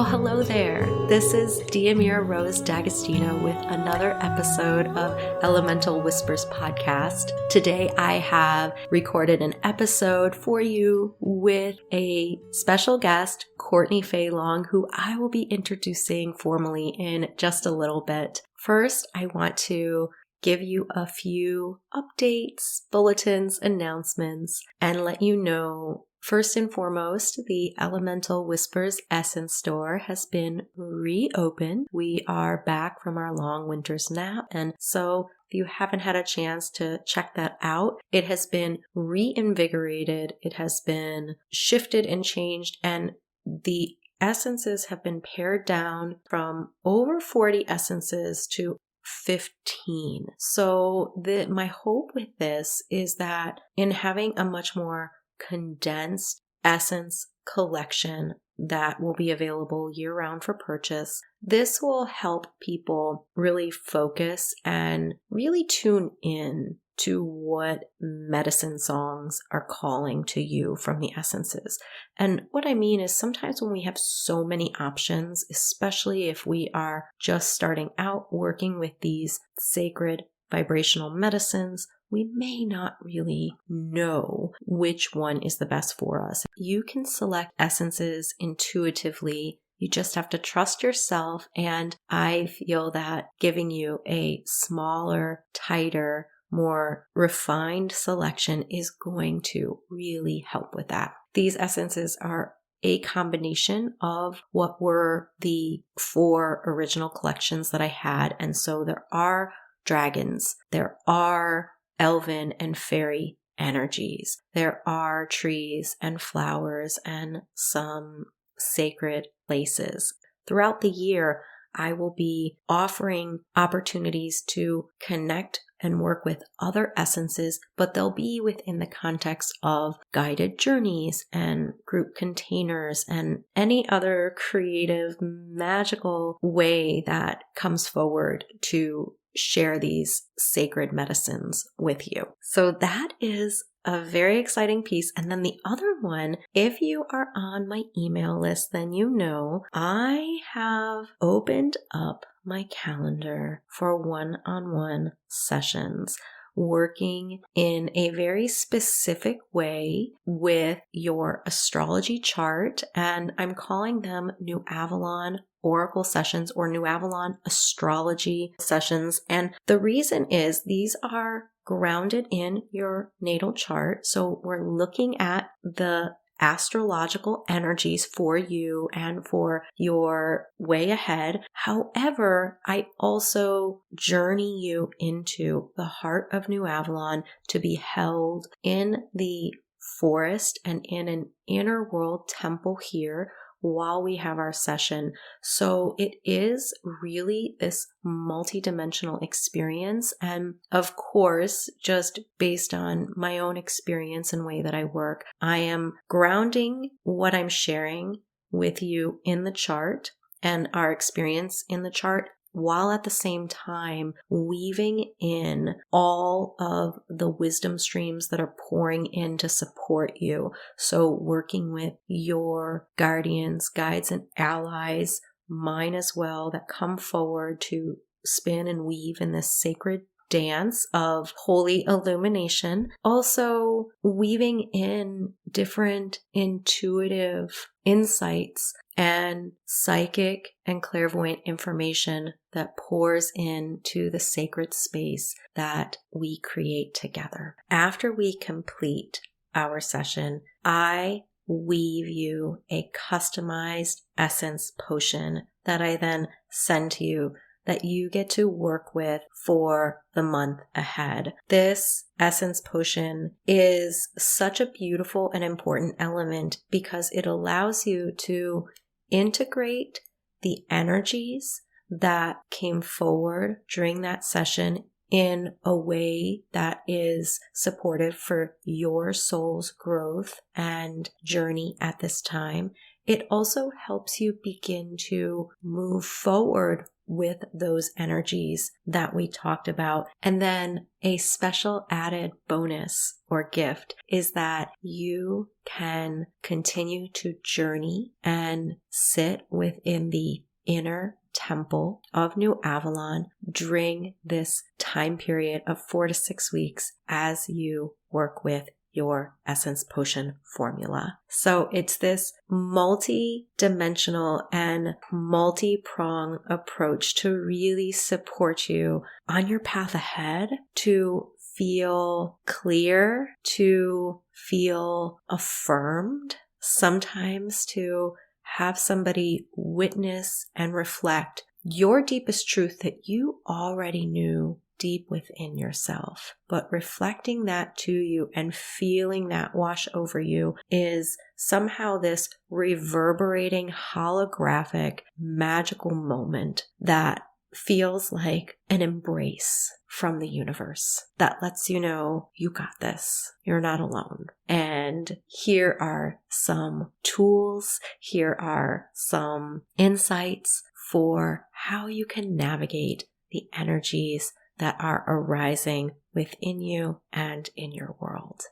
Well, hello there. This is Diamira Rose D'Agostino with another episode of Elemental Whispers podcast. Today I have recorded an episode for you with a special guest, Courtney Fae Long, who I will be introducing formally in just a little bit. First, I want to give you a few updates, bulletins, announcements, and let you know, first and foremost, the Elemental Whispers Essence Store has been reopened. We are back from our long winter's nap, and so if you haven't had a chance to check that out, it has been reinvigorated, it has been shifted and changed, and the essences have been pared down from over 40 essences to 15. So my hope with this is that in having a much more condensed essence collection that will be available year-round for purchase, this will help people really focus and really tune in to what medicine songs are calling to you from the essences. And what I mean is sometimes when we have so many options, especially if we are just starting out working with these sacred vibrational medicines, we may not really know which one is the best for us. You can select essences intuitively. You just have to trust yourself. And I feel that giving you a smaller, tighter, more refined selection is going to really help with that. These essences are a combination of what were the 4 original collections that I had. And so there are dragons, there are elven and fairy energies, there are trees and flowers and some sacred places. Throughout the year, I will be offering opportunities to connect and work with other essences, but they'll be within the context of guided journeys and group containers and any other creative, magical way that comes forward to share these sacred medicines with you. So that is a very exciting piece. And then the other one, if you are on my email list, then you know I have opened up my calendar for one-on-one sessions, working in a very specific way with your astrology chart. And I'm calling them New Avalon Oracle sessions or New Avalon astrology sessions. And the reason is these are grounded in your natal chart. So we're looking at the astrological energies for you and for your way ahead. However, I also journey you into the heart of New Avalon to be held in the forest and in an inner world temple here while we have our session. So it is really this multidimensional experience. And of course, just based on my own experience and way that I work, I am grounding what I'm sharing with you in the chart and our experience in the chart, while at the same time weaving in all of the wisdom streams that are pouring in to support you. So working with your guardians, guides, and allies, mine as well, that come forward to spin and weave in this sacred dance of holy illumination. Also weaving in different intuitive insights and psychic and clairvoyant information that pours into the sacred space that we create together. After we complete our session, I weave you a customized essence potion that I then send to you that you get to work with for the month ahead. This essence potion is such a beautiful and important element because it allows you to integrate the energies that came forward during that session in a way that is supportive for your soul's growth and journey at this time. it also helps you begin to move forward with those energies that we talked about. And then a special added bonus or gift is that you can continue to journey and sit within the inner temple of New Avalon during this time period of 4 to 6 weeks as you work with your Essence Potion formula. So it's this multi-dimensional and multi-pronged approach to really support you on your path ahead, to feel clear, to feel affirmed, sometimes to have somebody witness and reflect your deepest truth that you already knew deep within yourself. But reflecting that to you and feeling that wash over you is somehow this reverberating, holographic, magical moment that feels like an embrace from the universe that lets you know you got this. You're not alone. And here are some tools. Here are some insights for how you can navigate the energies that are arising within you and in your world.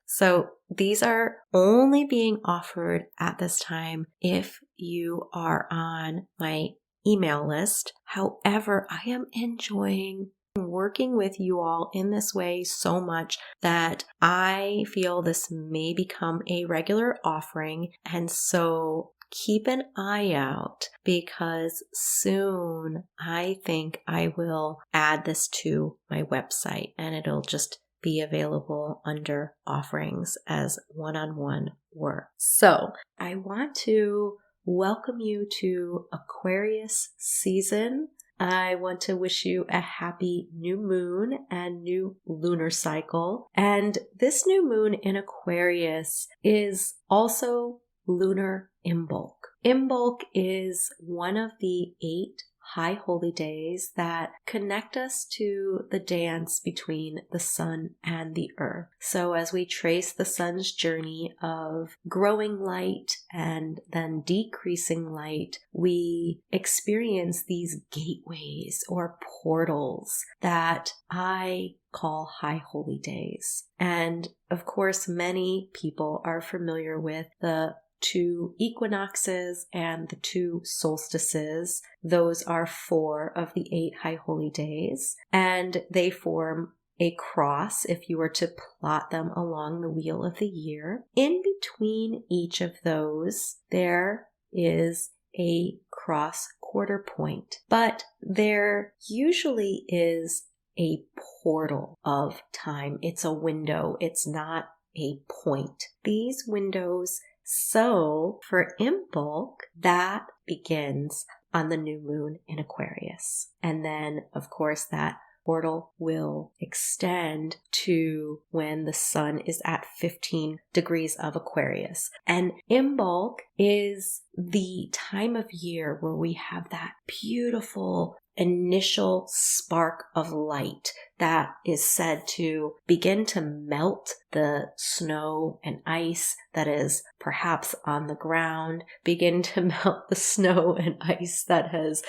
So these are only being offered at this time if you are on my email list. However, I am enjoying working with you all in this way so much that I feel this may become a regular offering. And so keep an eye out, because soon I think I will add this to my website and it'll just be available under offerings as one-on-one work. So I want to welcome you to Aquarius season. I want to wish you a happy new moon and new lunar cycle. And this new moon in Aquarius is also lunar Imbolc. Imbolc is one of the 8 high holy days that connect us to the dance between the sun and the earth. So as we trace the sun's journey of growing light and then decreasing light, we experience these gateways or portals that I call high holy days. And of course, many people are familiar with the 2 equinoxes and the 2 solstices. Those are 4 of the 8 high holy days, and they form a cross if you were to plot them along the wheel of the year. In between each of those, there is a cross quarter point, but there usually is a portal of time. It's a window. It's not a point. These windows. So for Imbolc, that begins on the new moon in Aquarius. And then, of course, that portal will extend to when the sun is at 15 degrees of Aquarius. And Imbolc is the time of year where we have that beautiful initial spark of light that is said to begin to melt the snow and ice that is perhaps on the ground, begin to melt the snow and ice that has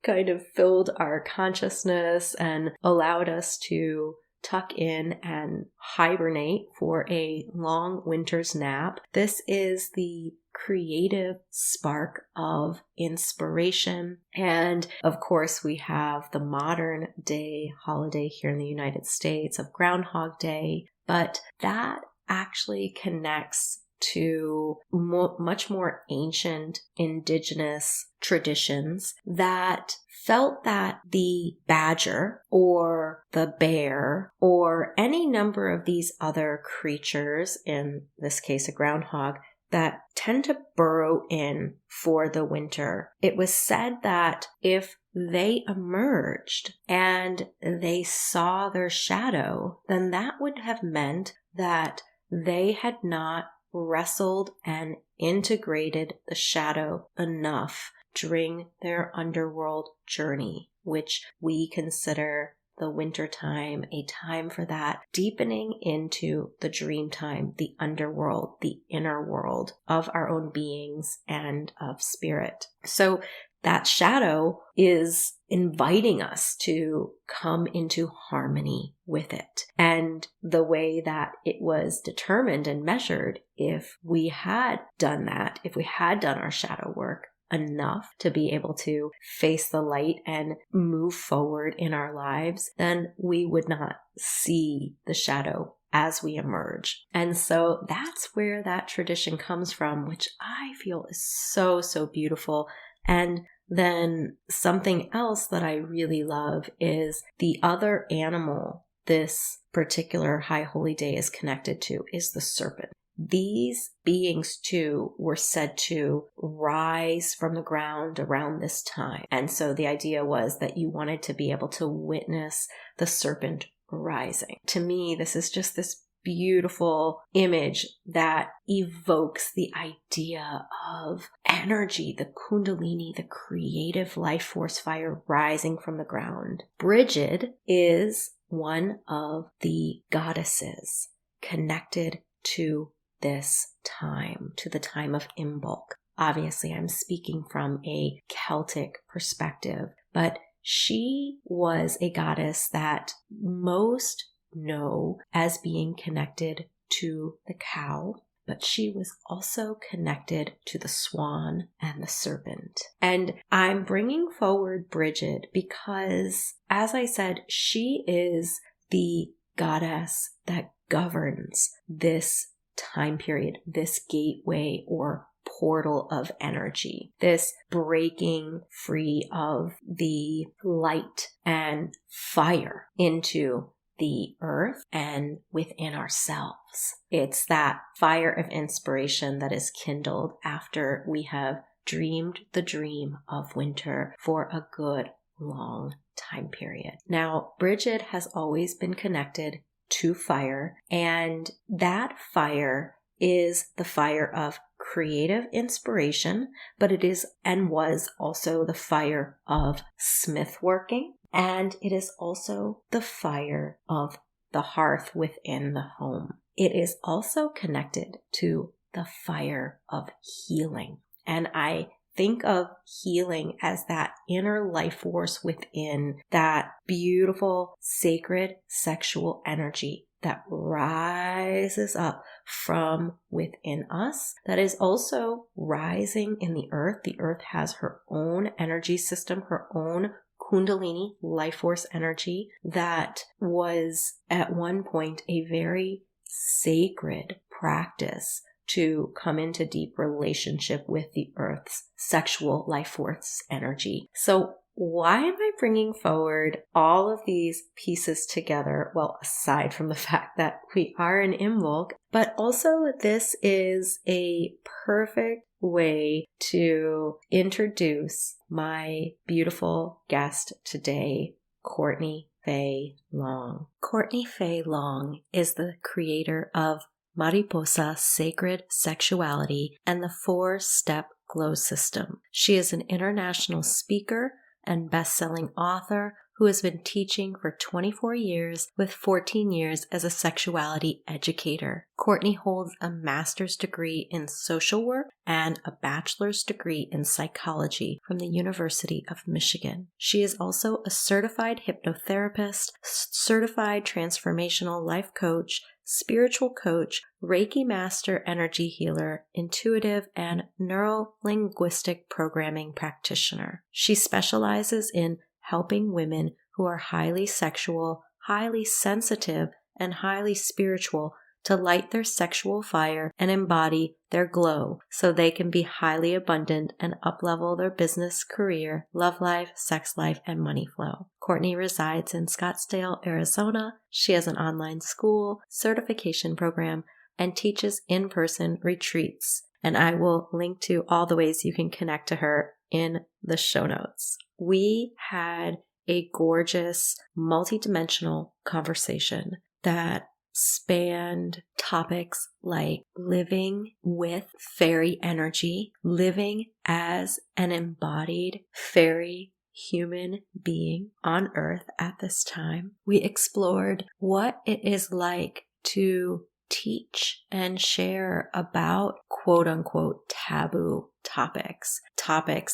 kind of filled our consciousness and allowed us to tuck in and hibernate for a long winter's nap. This is the creative spark of inspiration. And of course, we have the modern day holiday here in the United States of Groundhog Day, but that actually connects to much more ancient indigenous traditions that felt that the badger or the bear or any number of these other creatures, in this case a groundhog, that tend to burrow in for the winter. It was said that if they emerged and they saw their shadow, then that would have meant that they had not wrestled and integrated the shadow enough during their underworld journey, which we consider the winter time, a time for that deepening into the dream time, the underworld, the inner world of our own beings and of spirit. So that shadow is inviting us to come into harmony with it. And the way that it was determined and measured, if we had done that, if we had done our shadow work enough to be able to face the light and move forward in our lives, then we would not see the shadow as we emerge. And so that's where that tradition comes from, which I feel is so, so beautiful. And then something else that I really love is the other animal this particular high holy day is connected to is the serpent. These beings too were said to rise from the ground around this time. And so the idea was that you wanted to be able to witness the serpent rising. To me, this is just this beautiful image that evokes the idea of energy, the kundalini, the creative life force fire rising from the ground. Bridget is one of the goddesses connected to this time, to the time of Imbolc. Obviously, I'm speaking from a Celtic perspective, but she was a goddess that most know as being connected to the cow, but she was also connected to the swan and the serpent. And I'm bringing forward Bridget because, as I said, she is the goddess that governs this time period, this gateway or portal of energy, this breaking free of the light and fire into the earth and within ourselves. It's that fire of inspiration that is kindled after we have dreamed the dream of winter for a good long time period. Now, Bridget has always been connected to fire, and that fire is the fire of creative inspiration, but it is and was also the fire of smith working, and it is also the fire of the hearth within the home. It is also connected to the fire of healing. And I think of healing as that inner life force within, that beautiful, sacred sexual energy that rises up from within us, that is also rising in the earth. The earth has her own energy system, her own Kundalini life force energy that was at one point a very sacred practice to come into deep relationship with the earth's sexual life force energy. So why am I bringing forward all of these pieces together? Well, aside from the fact that we are in Imbolc, but also this is a perfect way to introduce my beautiful guest today, Courtney Fae Long. Courtney Fae Long is the creator of Mariposa Sacred Sexuality and the 4-Step Glow System. She is an international speaker and best-selling author who has been teaching for 24 years with 14 years as a sexuality educator. Courtney holds a master's degree in social work and a bachelor's degree in psychology from the University of Michigan. She is also a certified hypnotherapist, certified transformational life coach, spiritual coach, Reiki master energy healer, intuitive and neurolinguistic programming practitioner. She specializes in helping women who are highly sexual, highly sensitive, and highly spiritual to light their sexual fire and embody their glow so they can be highly abundant and uplevel their business, career, love life, sex life, and money flow. Courtney resides in Scottsdale, Arizona. She has an online school, certification program, and teaches in-person retreats. And I will link to all the ways you can connect to her in the show notes. We had a gorgeous, multidimensional conversation that spanned topics like living with fairy energy, living as an embodied fairy human being on earth at this time. We explored what it is like to teach and share about quote unquote taboo topics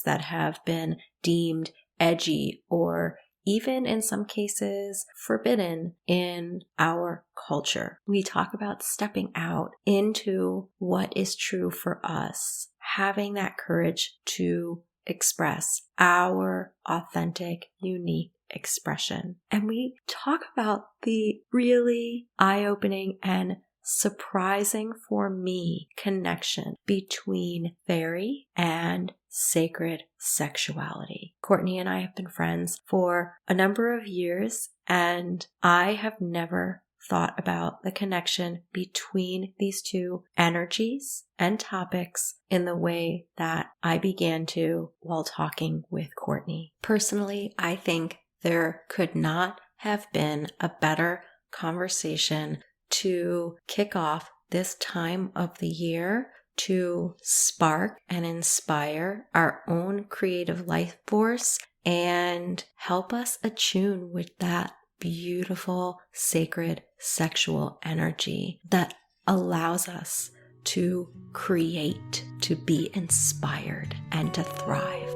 that have been deemed edgy or even in some cases forbidden in our culture. We talk about stepping out into what is true for us, having that courage to express our authentic, unique expression. And we talk about the really eye-opening and surprising for me connection between Faery and sacred sexuality. Courtney and I have been friends for a number of years, and I have never thought about the connection between these two energies and topics in the way that I began to while talking with Courtney. Personally, I think there could not have been a better conversation to kick off this time of the year to spark and inspire our own creative life force and help us attune with that beautiful, sacred, sexual energy that allows us to create, to be inspired, and to thrive.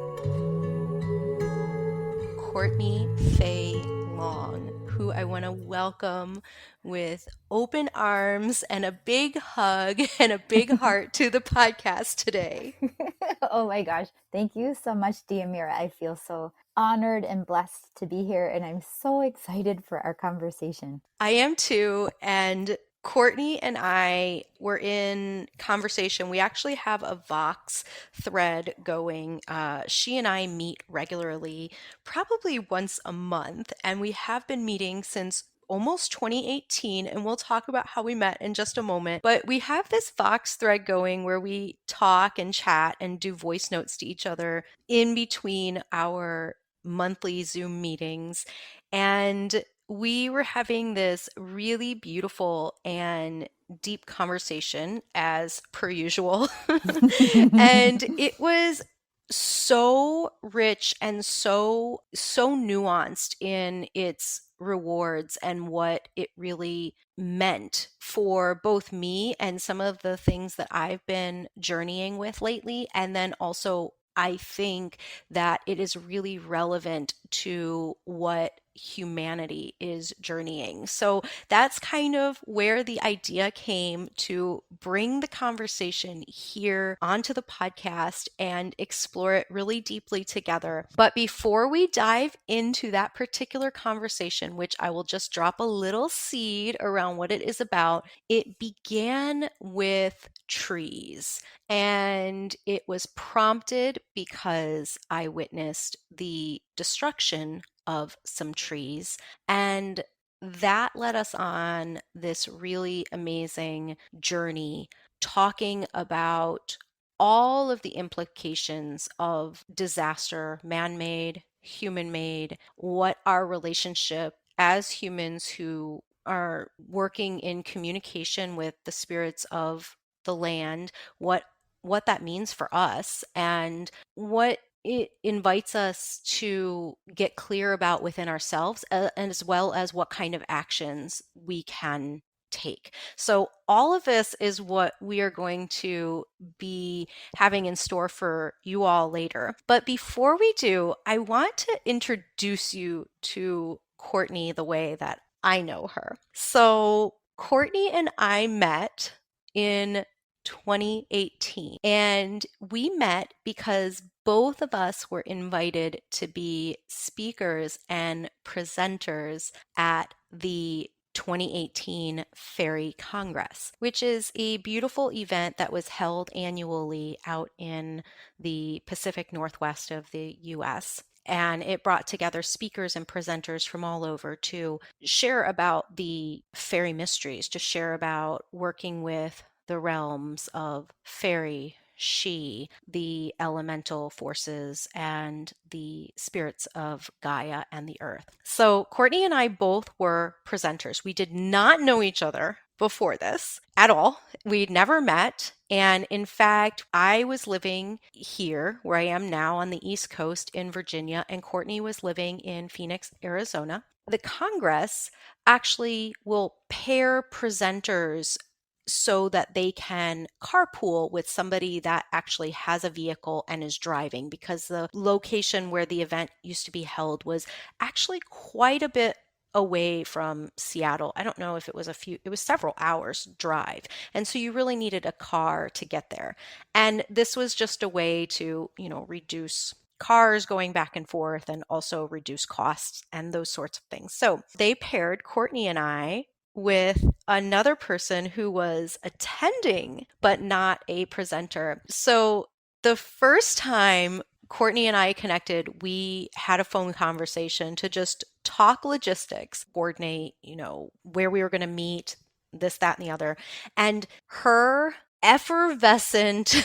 Courtney Fae Long, who I want to welcome with open arms and a big hug and a big heart to the podcast today. Oh my gosh. Thank you so much, Diamira. I feel so honored and blessed to be here, and I'm so excited for our conversation. I am too. And Courtney and I were in conversation. We actually have a Vox thread going. She and I meet regularly, probably once a month, and we have been meeting since almost 2018, and we'll talk about how we met in just a moment. But we have this Vox thread going where we talk and chat and do voice notes to each other in between our monthly Zoom meetings. And we were having this really beautiful and deep conversation as per usual. And it was so rich and so nuanced in its rewards and what it really meant for both me and some of the things that I've been journeying with lately. And then also I think that it is really relevant to what humanity is journeying. So that's kind of where the idea came to bring the conversation here onto the podcast and explore it really deeply together. But before we dive into that particular conversation, which I will just drop a little seed around what it is about, it began with trees. And it was prompted because I witnessed the destruction of some trees. And that led us on this really amazing journey talking about all of the implications of disaster, man-made, human-made, what our relationship as humans who are working in communication with the spirits of the land, what that means for us and what it invites us to get clear about within ourselves, and as well as what kind of actions we can take. So all of this is what we are going to be having in store for you all later. But before we do, I want to introduce you to Courtney the way that I know her. So Courtney and I met in 2018. And we met because both of us were invited to be speakers and presenters at the 2018 Faery Congress, which is a beautiful event that was held annually out in the Pacific Northwest of the US. And it brought together speakers and presenters from all over to share about the fairy mysteries, to share about working with the realms of fairy, she, the elemental forces, and the spirits of Gaia and the earth. So Courtney and I both were presenters. We did not know each other before this at all. We'd never met. And in fact, I was living here where I am now on the East Coast in Virginia, and Courtney was living in Phoenix, Arizona. The Congress actually will pair presenters so that they can carpool with somebody that actually has a vehicle and is driving, because the location where the event used to be held was actually quite a bit away from Seattle. I don't know if it was it was several hours drive. And so you really needed a car to get there. And this was just a way to, reduce cars going back and forth and also reduce costs and those sorts of things. So they paired Courtney and I with another person who was attending, but not a presenter. So the first time Courtney and I connected, we had a phone conversation to just talk logistics, coordinate, where we were going to meet, this, that, and the other. And her effervescent,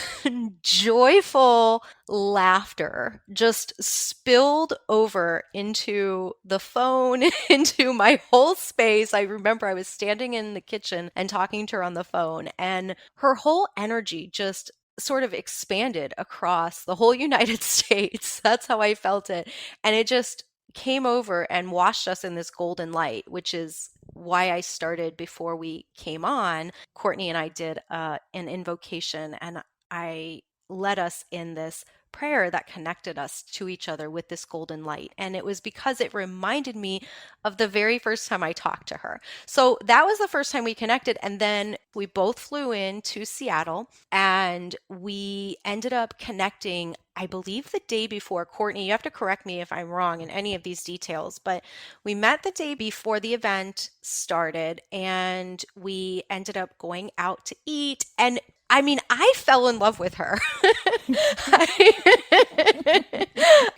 joyful laughter just spilled over into the phone, into my whole space. I remember I was standing in the kitchen and talking to her on the phone, and her whole energy just sort of expanded across the whole United States. That's how I felt it. And it just came over and washed us in this golden light, which is why I started before we came on. Courtney and I did an invocation, and I led us in this prayer that connected us to each other with this golden light. And it was because it reminded me of the very first time I talked to her. So that was the first time we connected. And then we both flew in to Seattle, and we ended up connecting, I believe, the day before. Courtney, you have to correct me if I'm wrong in any of these details, but we met the day before the event started, and we ended up going out to eat. And I mean, I fell in love with her.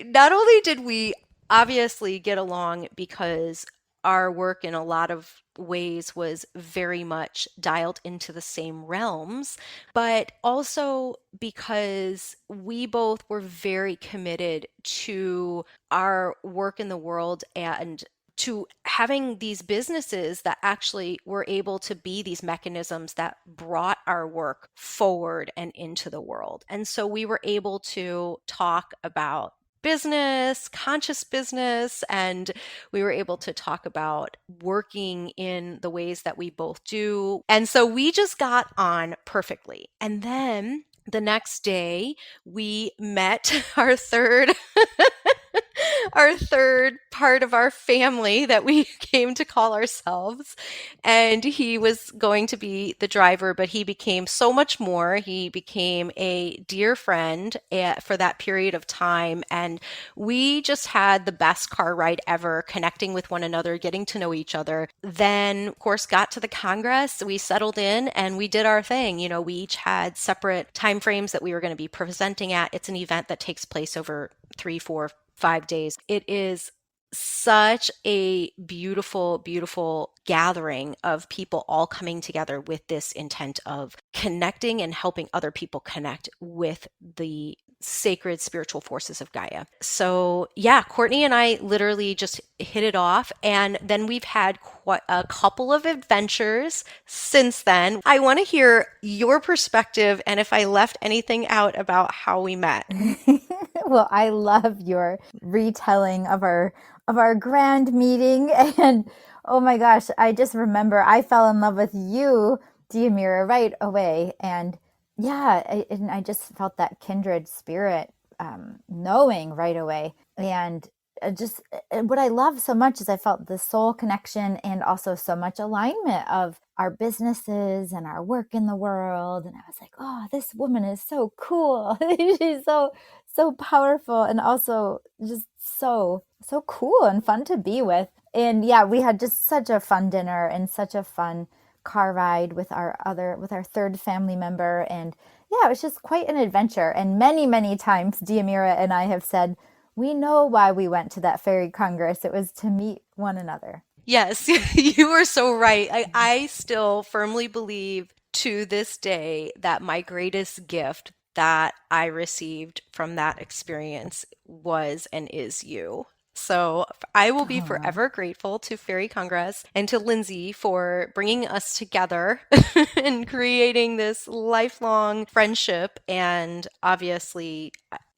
Not only did we obviously get along because our work in a lot of ways was very much dialed into the same realms, but also because we both were very committed to our work in the world and to having these businesses that actually were able to be these mechanisms that brought our work forward and into the world. And so we were able to talk about business, conscious business, and we were able to talk about working in the ways that we both do. And so we just got on perfectly. And then the next day, we met our third our third part of our family that we came to call ourselves. And he was going to be the driver, but he became so much more. He became a dear friend for that period of time. And we just had the best car ride ever, connecting with one another, getting to know each other. Then, of course, got to the Congress. We settled in and we did our thing. We each had separate time frames that we were going to be presenting at. It's an event that takes place over 3, 4, 5 days. It is such a beautiful, beautiful gathering of people all coming together with this intent of connecting and helping other people connect with the sacred spiritual forces of Gaia. So yeah, Courtney and I literally just hit it off. And then we've had quite a couple of adventures since then. I want to hear your perspective and if I left anything out about how we met. Well, I love your retelling of our grand meeting. And oh my gosh, I just remember I fell in love with you, Diamira, right away. And yeah, I just felt that kindred spirit, knowing right away. And what I love so much is I felt the soul connection and also so much alignment of our businesses and our work in the world. And I was like, oh, this woman is so cool. She's so powerful and also just so cool and fun to be with. And yeah, we had just such a fun dinner and such a fun car ride with our third family member. And yeah, it was just quite an adventure. And many times Diamira and I have said, we know why we went to that Faery Congress. It was to meet one another. Yes, you are so right. I still firmly believe to this day that my greatest gift that I received from that experience was and is you. So I will be Aw. forever grateful to Fairy Congress and to Lindsay for bringing us together and creating this lifelong friendship. And obviously,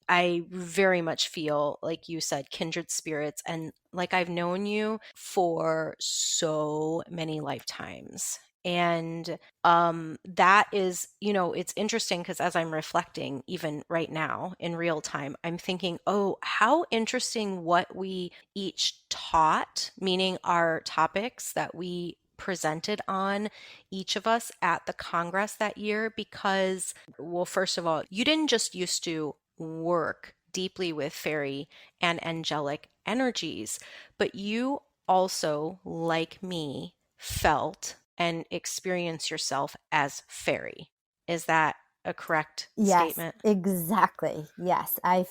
I very much feel, like you said, kindred spirits, and like I've known you for so many lifetimes. And that is, it's interesting because as I'm reflecting, even right now in real time, I'm thinking, oh, how interesting what we each taught, meaning our topics that we presented on, each of us at the Congress that year. Because, well, first of all, you didn't just used to work deeply with fairy and angelic energies, but you also, like me, felt and experience yourself as fairy. Is that a correct Yes, statement? exactly. Yes, I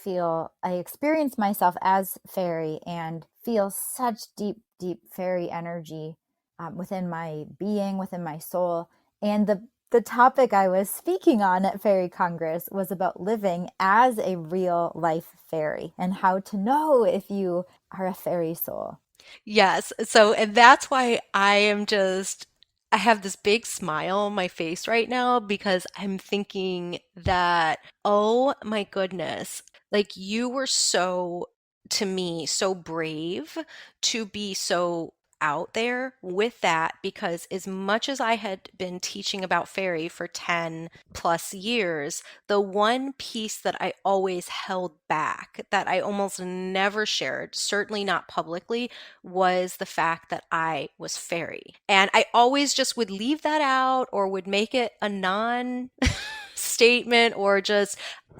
experience myself as fairy and feel such deep, deep fairy energy within my being, within my soul. And the topic I was speaking on at Fairy Congress was about living as a real life fairy and how to know if you are a fairy soul. Yes. So, and that's why I have this big smile on my face right now because I'm thinking that, oh my goodness, like you were so, to me, so brave to be so out there with that. Because as much as I had been teaching about fairy for 10 plus years, the one piece that I always held back, that I almost never shared, certainly not publicly, was the fact that I was fairy. And I always just would leave that out or would make it a non statement or just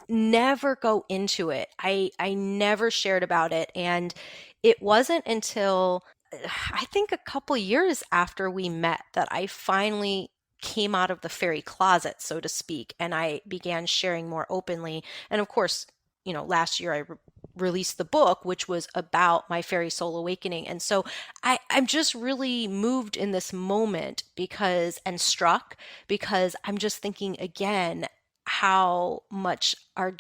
never go into it. I never shared about it. And it wasn't until I think a couple years after we met that I finally came out of the fairy closet, so to speak, and I began sharing more openly. And of course, last year I released the book, which was about my fairy soul awakening. And so I'm just really moved in this moment and struck because I'm just thinking again how much our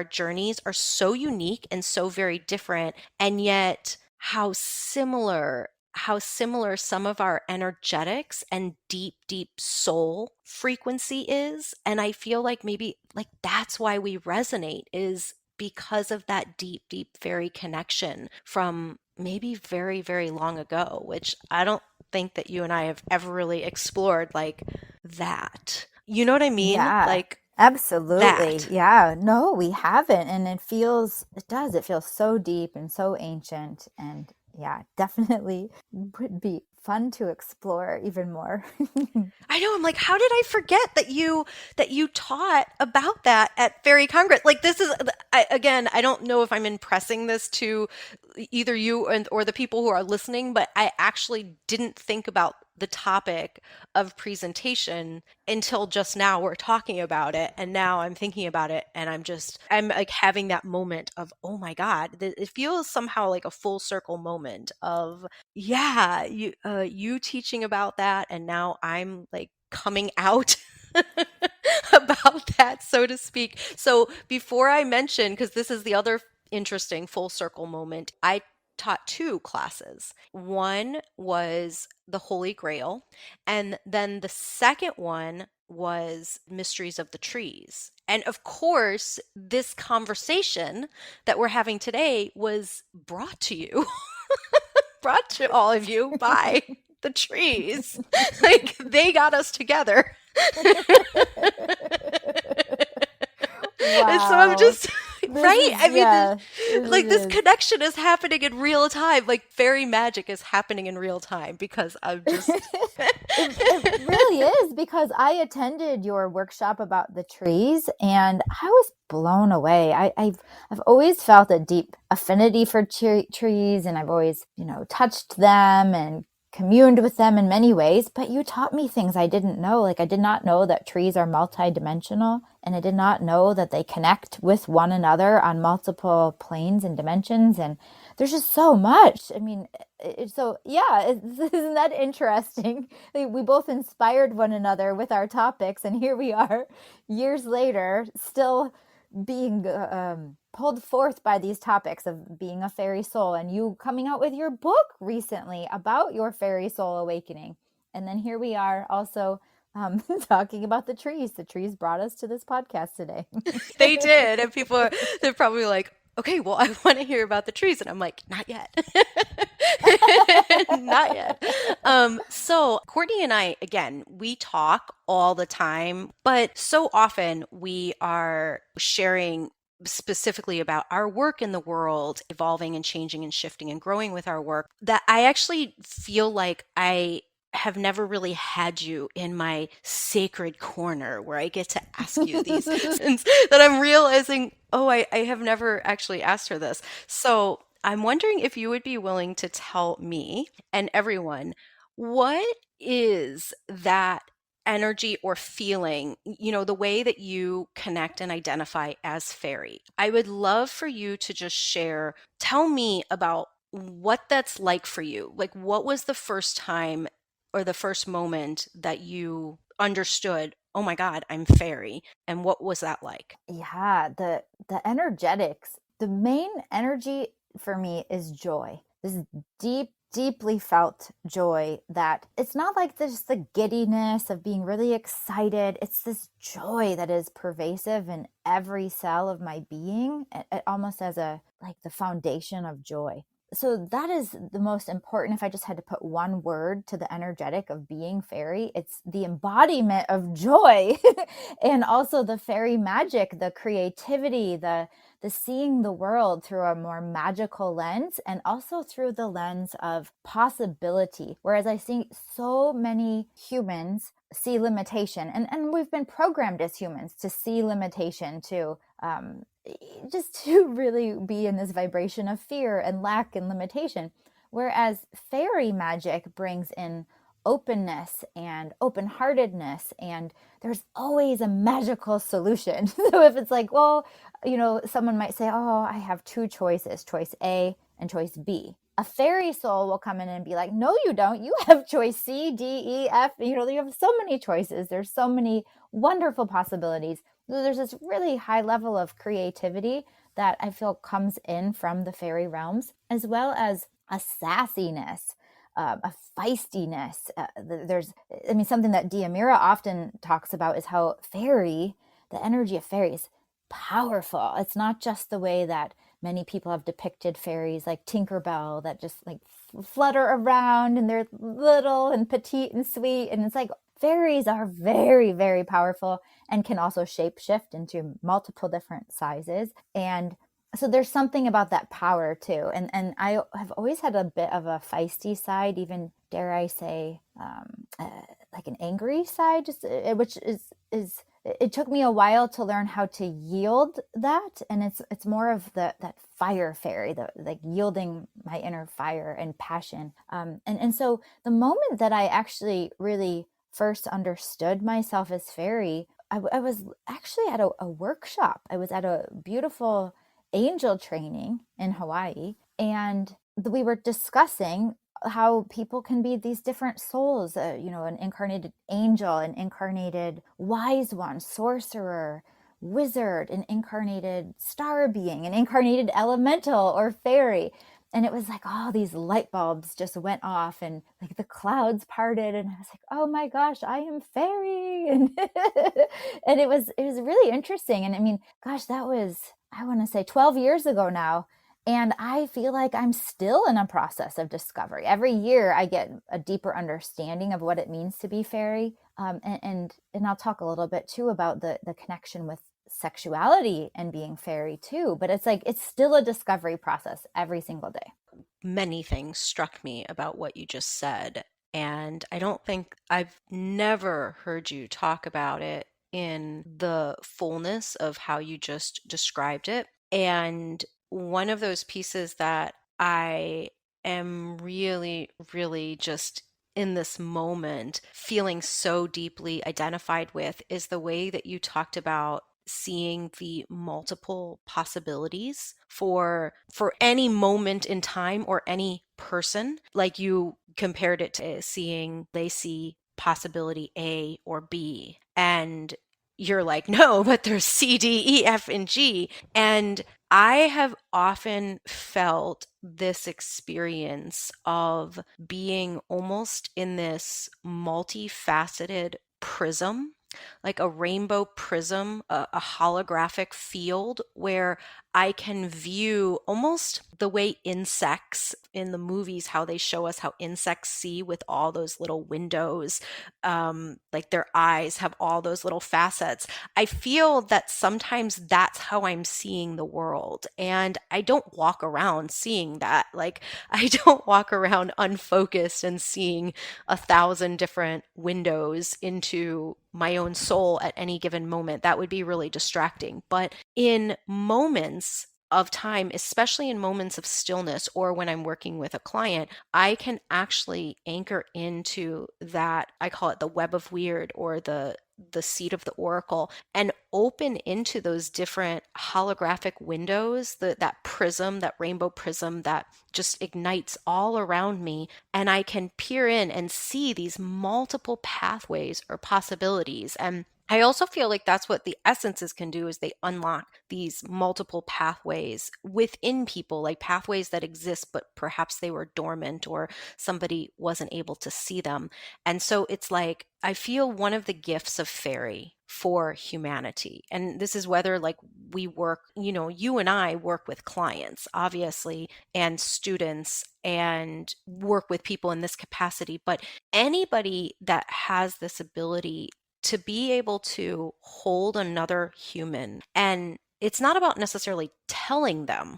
journeys are so unique and so very different, and yet how similar some of our energetics and deep deep soul frequency is. And I feel like maybe like that's why we resonate, is because of that deep deep fairy connection from maybe very very long ago, which I don't think that you and I have ever really explored, like that, you know what I mean, Yeah, like absolutely. that. Yeah, no, we haven't. And it feels so deep and so ancient. And yeah, definitely would be fun to explore even more. I know. I'm like, how did I forget that you taught about that at Fairy Congress? Like, this is again. I don't know if I'm impressing this to either you or the people who are listening, but I actually didn't think about the topic of presentation until just now. We're talking about it, and now I'm thinking about it, and I'm like having that moment of, oh my God, it feels somehow like a full circle moment of, yeah, you teaching about that, and now I'm like coming out about that, so to speak. So before I mention, because this is the other interesting full circle moment, I taught two classes. One was the Holy Grail, and then the second one was Mysteries of the Trees. And of course, this conversation that we're having today was brought to you brought to all of you by the trees. Like they got us together. And so I'm Wow. just This right. is, I mean, yeah, like it this is. connection is happening in real time. Like fairy magic is happening in real time because I'm just. It really is, because I attended your workshop about the trees and I was blown away. I've always felt a deep affinity for trees, and I've always, touched them and communed with them in many ways, but you taught me things I didn't know. Like, I did not know that trees are multidimensional, and I did not know that they connect with one another on multiple planes and dimensions. And there's just so much. I mean, so yeah, isn't that interesting? We both inspired one another with our topics, and here we are years later, still being pulled forth by these topics of being a fairy soul, and you coming out with your book recently about your fairy soul awakening. And then here we are also talking about the trees. The trees brought us to this podcast today. They did. And they're probably like, okay, well, I want to hear about the trees. And I'm like, not yet. Not yet. So Courtney and I, again, we talk all the time, but so often we are sharing specifically about our work in the world, evolving and changing and shifting and growing with our work, that I actually feel like I have never really had you in my sacred corner where I get to ask you these questions that I'm realizing, oh, I have never actually asked her this. So I'm wondering if you would be willing to tell me and everyone, what is that energy or feeling, the way that you connect and identify as fairy? I would love for you to just tell me about what that's like for you. Like, what was the first time or the first moment that you understood, oh my God, I'm fairy? And what was that like? Yeah, the energetics. The main energy for me is joy. This deeply felt joy that it's not like just the giddiness of being really excited. It's this joy that is pervasive in every cell of my being, almost as like the foundation of joy. So that is the most important. If I just had to put one word to the energetic of being fairy, it's the embodiment of joy and also the fairy magic, the creativity, the seeing the world through a more magical lens, and also through the lens of possibility. Whereas I think so many humans see limitation, and we've been programmed as humans to see limitation, to just to really be in this vibration of fear and lack and limitation. Whereas fairy magic brings in openness and open-heartedness, and there's always a magical solution. So if it's like, well, someone might say, oh, I have two choices, choice A and choice B. A fairy soul will come in and be like, no, you don't. You have choice C, D, E, F. You have so many choices. There's so many wonderful possibilities. So there's this really high level of creativity that I feel comes in from the fairy realms, as well as a sassiness, a feistiness. Something that Diamira often talks about is how the energy of fairy is powerful. It's not just the way that many people have depicted fairies like Tinkerbell that just like flutter around and they're little and petite and sweet. And it's like fairies are very, very powerful and can also shapeshift into multiple different sizes. And so there's something about that power too. And I have always had a bit of a feisty side, even dare I say, like an angry side, which is it took me a while to learn how to yield that. And it's more of that fire fairy, like yielding my inner fire and passion. And so the moment that I actually really first understood myself as fairy, I was actually at a workshop. I was at a beautiful angel training in Hawaii, and we were discussing how people can be these different souls, an incarnated angel, an incarnated wise one, sorcerer, wizard, an incarnated star being, an incarnated elemental or fairy. And it was like all these light bulbs just went off, and like the clouds parted, and I was like, oh my gosh, I am fairy. And and it was really interesting. And I mean, gosh, that was, I want to say 12 years ago now. And I feel like I'm still in a process of discovery. Every year I get a deeper understanding of what it means to be fairy. And I'll talk a little bit too about the connection with sexuality and being fairy too. But it's like, it's still a discovery process every single day. Many things struck me about what you just said. And I've never heard you talk about it in the fullness of how you just described it. And one of those pieces that I am really, really just in this moment feeling so deeply identified with is the way that you talked about seeing the multiple possibilities for any moment in time or any person. Like you compared it to seeing they see possibility A or B. And you're like, no, but there's C, D, E, F, and G. And I have often felt this experience of being almost in this multifaceted prism, like a rainbow prism, a holographic field where I can view almost the way insects in the movies, how they show us how insects see with all those little windows, like their eyes have all those little facets. I feel that sometimes that's how I'm seeing the world. And I don't walk around seeing that. Like, I don't walk around unfocused and seeing 1,000 different windows into my own soul at any given moment. That would be really distracting. But in moments of time, especially in moments of stillness or when I'm working with a client, I can actually anchor into that. I call it the web of weird, or the seat of the oracle, and open into those different holographic windows, that prism, that rainbow prism that just ignites all around me. And I can peer in and see these multiple pathways or possibilities. And I also feel like that's what the essences can do, is they unlock these multiple pathways within people, like pathways that exist, but perhaps they were dormant or somebody wasn't able to see them. And so it's like, I feel one of the gifts of Faery for humanity, and this is whether like we work, you and I work with clients, obviously, and students, and work with people in this capacity, but anybody that has this ability to be able to hold another human. And it's not about necessarily telling them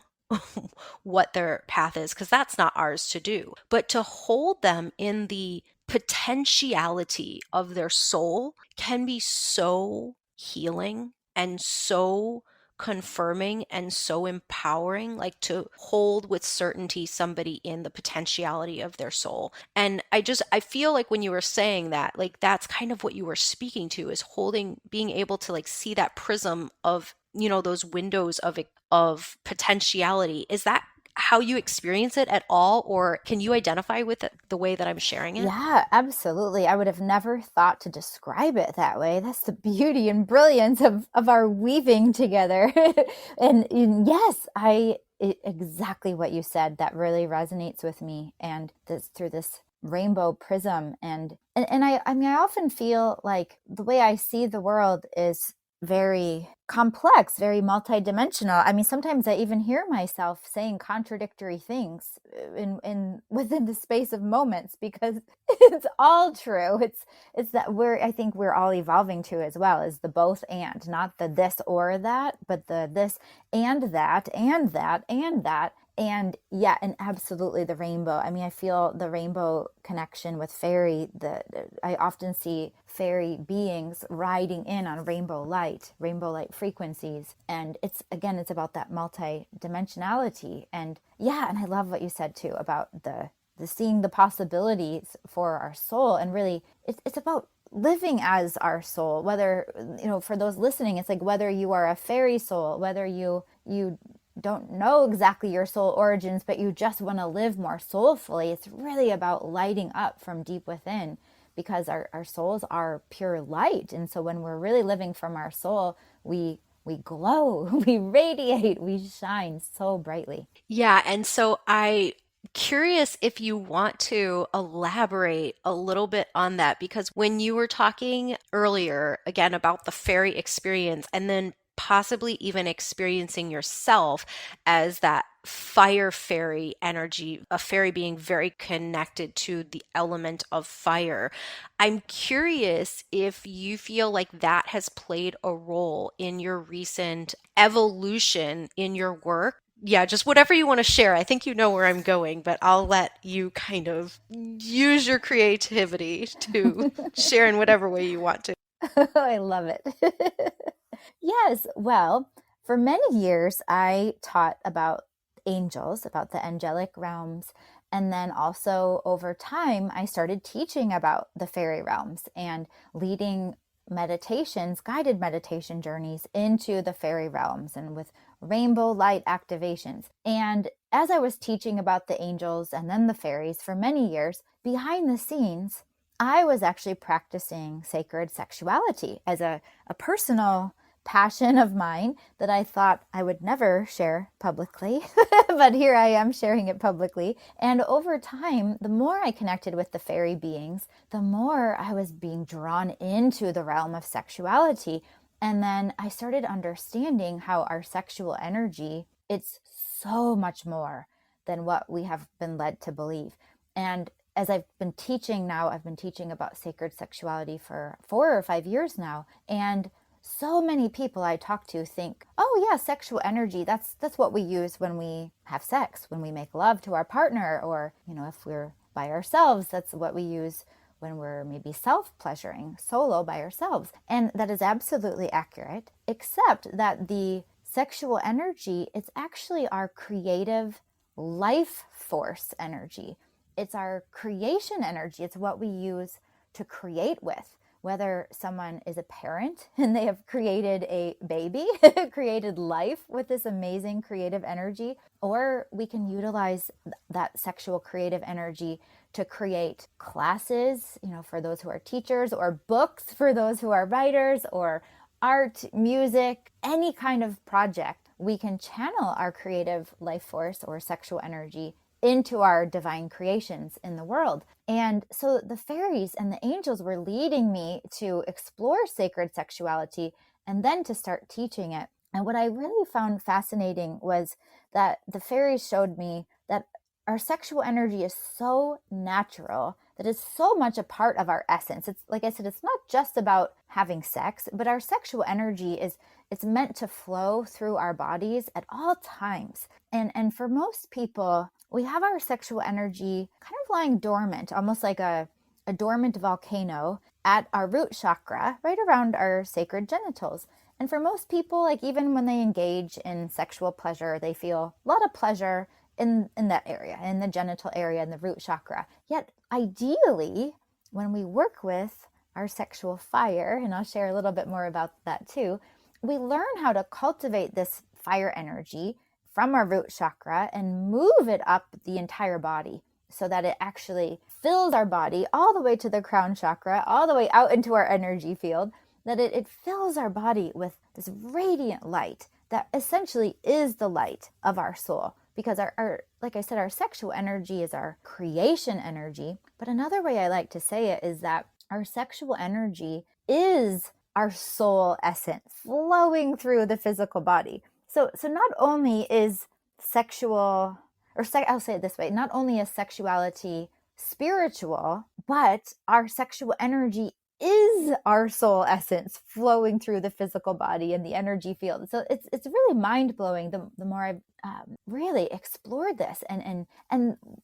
what their path is, because that's not ours to do, but to hold them in the potentiality of their soul can be so healing and so confirming and so empowering, like to hold with certainty somebody in the potentiality of their soul. And I feel like when you were saying that, like that's kind of what you were speaking to, is holding, being able to like see that prism of, those windows of potentiality. Is that how you experience it at all, or can you identify with it the way that I'm sharing it? Yeah, absolutely. I would have never thought to describe it that way. That's the beauty and brilliance of our weaving together. And yes, exactly what you said, that really resonates with me. And this, through this rainbow prism, and I mean, I often feel like the way I see the world is very complex, very multidimensional. I mean, sometimes I even hear myself saying contradictory things in within the space of moments, because it's all true. It's that I think we're all evolving to as well, is the both and, not the this or that, but the this and that and that and that. And yeah, and absolutely the rainbow. I mean, I feel the rainbow connection with Faery. I often see fairy beings riding in on rainbow light frequencies. And it's about that multi-dimensionality. And yeah, and I love what you said too about the seeing the possibilities for our soul. And really, it's about living as our soul. Whether, for those listening, it's like whether you are a fairy soul, whether you don't know exactly your soul origins, but you just want to live more soulfully. It's really about lighting up from deep within, because our souls are pure light. And so when we're really living from our soul, we glow, we radiate, we shine so brightly. Yeah. And so I curious if you want to elaborate a little bit on that, because when you were talking earlier again about the fairy experience, and then possibly even experiencing yourself as that fire fairy energy, a fairy being very connected to the element of fire. I'm curious if you feel like that has played a role in your recent evolution in your work. Yeah, just whatever you want to share. I think you know where I'm going, but I'll let you kind of use your creativity to share in whatever way you want to. I love it. Yes. Well, for many years, I taught about angels, about the angelic realms. And then also over time, I started teaching about the fairy realms and leading meditations, guided meditation journeys into the fairy realms, and with rainbow light activations. And as I was teaching about the angels and then the fairies for many years, behind the scenes, I was actually practicing sacred sexuality as a personal passion of mine that I thought I would never share publicly. But here I am sharing it publicly. And over time, the more I connected with the fairy beings, the more I was being drawn into the realm of sexuality. And then I started understanding how our sexual energy, it's so much more than what we have been led to believe. And as I've been teaching now, I've been teaching about sacred sexuality for 4 or 5 years now. And so many people I talk to think, oh yeah, sexual energy, that's what we use when we have sex, when we make love to our partner, or, if we're by ourselves, that's what we use when we're maybe self-pleasuring, solo by ourselves. And that is absolutely accurate, except that the sexual energy, it's actually our creative life force energy. It's our creation energy. It's what we use to create with. Whether someone is a parent and they have created a baby, created life with this amazing creative energy, or we can utilize that sexual creative energy to create classes, for those who are teachers, or books for those who are writers, or art, music, any kind of project. We can channel our creative life force or sexual energy into our divine creations in the world. And so the fairies and the angels were leading me to explore sacred sexuality and then to start teaching it. And what I really found fascinating was that the fairies showed me that our sexual energy is so natural, that is so much a part of our essence. It's like I said, it's not just about having sex, but our sexual energy it's meant to flow through our bodies at all times. And for most people, we have our sexual energy kind of lying dormant, almost like a dormant volcano at our root chakra, right around our sacred genitals. And for most people, like even when they engage in sexual pleasure, they feel a lot of pleasure in that area, in the genital area, in the root chakra. Yet ideally, when we work with our sexual fire, and I'll share a little bit more about that too, we learn how to cultivate this fire energy from our root chakra and move it up the entire body so that it actually fills our body all the way to the crown chakra, all the way out into our energy field, that it fills our body with this radiant light that essentially is the light of our soul. Because our like I said, our sexual energy is our creation energy. But another way I like to say it is that our sexual energy is our soul essence flowing through the physical body. So not only is sexual, I'll say it this way, not only is sexuality spiritual, but our sexual energy is our soul essence flowing through the physical body and the energy field. So it's really mind-blowing the more I've really explored this. And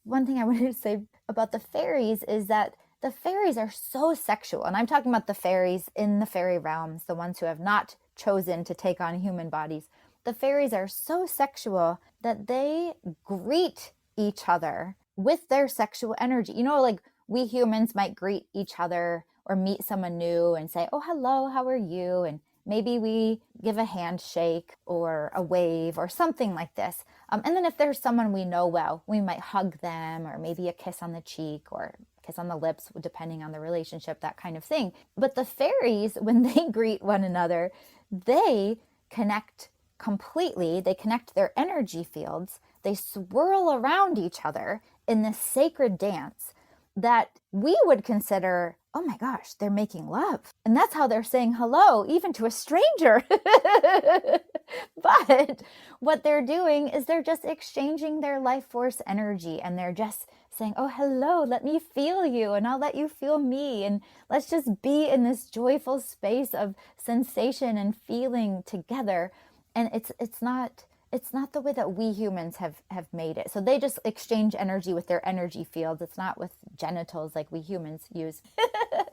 one thing I wanted to say about the fairies is that the fairies are so sexual. And I'm talking about the fairies in the fairy realms, the ones who have not chosen to take on human bodies. The fairies are so sexual that they greet each other with their sexual energy. Like we humans might greet each other or meet someone new and say, oh, hello, how are you? And maybe we give a handshake or a wave or something like this. And then if there's someone we know well, we might hug them, or maybe a kiss on the cheek or kiss on the lips, depending on the relationship, that kind of thing. But the fairies, when they greet one another, they connect completely. They connect their energy fields. They swirl around each other in this sacred dance that we would consider, oh my gosh, they're making love. And that's how they're saying hello, even to a stranger. But what they're doing is they're just exchanging their life force energy, and they're just saying, oh, hello, let me feel you, and I'll let you feel me. And let's just be in this joyful space of sensation and feeling together. And it's not the way that we humans have made it. So they just exchange energy with their energy fields. It's not with genitals like we humans use.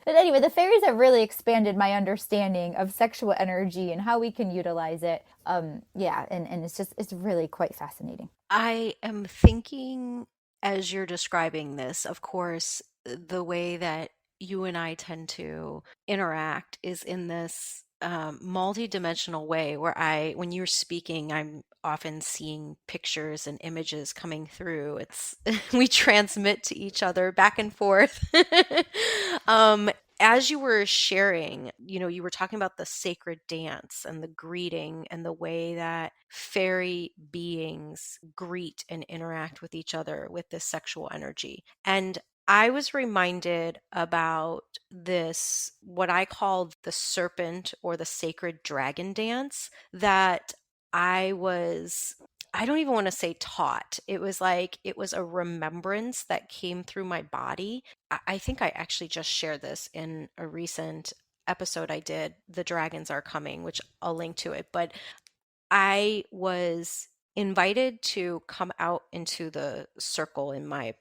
But anyway, the fairies have really expanded my understanding of sexual energy and how we can utilize it. And it's really quite fascinating. I am thinking, as you're describing this, of course, the way that you and I tend to interact is in this multi-dimensional way where when you're speaking, I'm often seeing pictures and images coming through. It's we transmit to each other back and forth. um, as you were sharing, you were talking about the sacred dance and the greeting and the way that fairy beings greet and interact with each other with this sexual energy. And I was reminded about this, what I call the serpent or the sacred dragon dance that I don't even want to say taught. It was a remembrance that came through my body. I think I actually just shared this in a recent episode I did, The Dragons Are Coming, which I'll link to it. But I was invited to come out into the circle in my,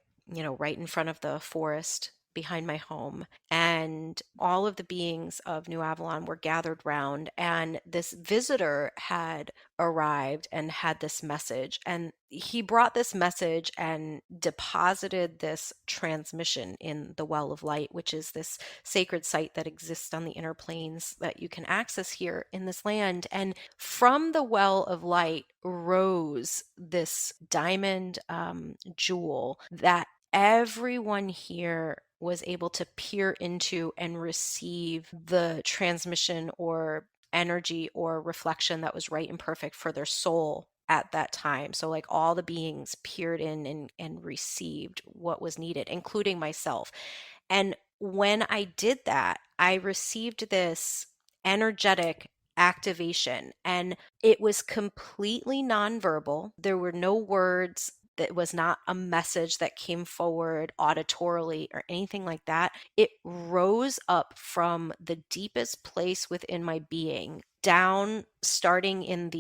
right in front of the forest behind my home. And all of the beings of New Avalon were gathered round, and this visitor had arrived and had this message. And he brought this message and deposited this transmission in the Well of Light, which is this sacred site that exists on the inner planes that you can access here in this land. And from the Well of Light rose this diamond jewel that everyone here was able to peer into and receive the transmission or energy or reflection that was right and perfect for their soul at that time. So like all the beings peered in and received what was needed, including myself. And when I did that, I received this energetic activation, and it was completely nonverbal. There were no words. That was not a message that came forward auditorily or anything like that. It rose up from the deepest place within my being, down, starting in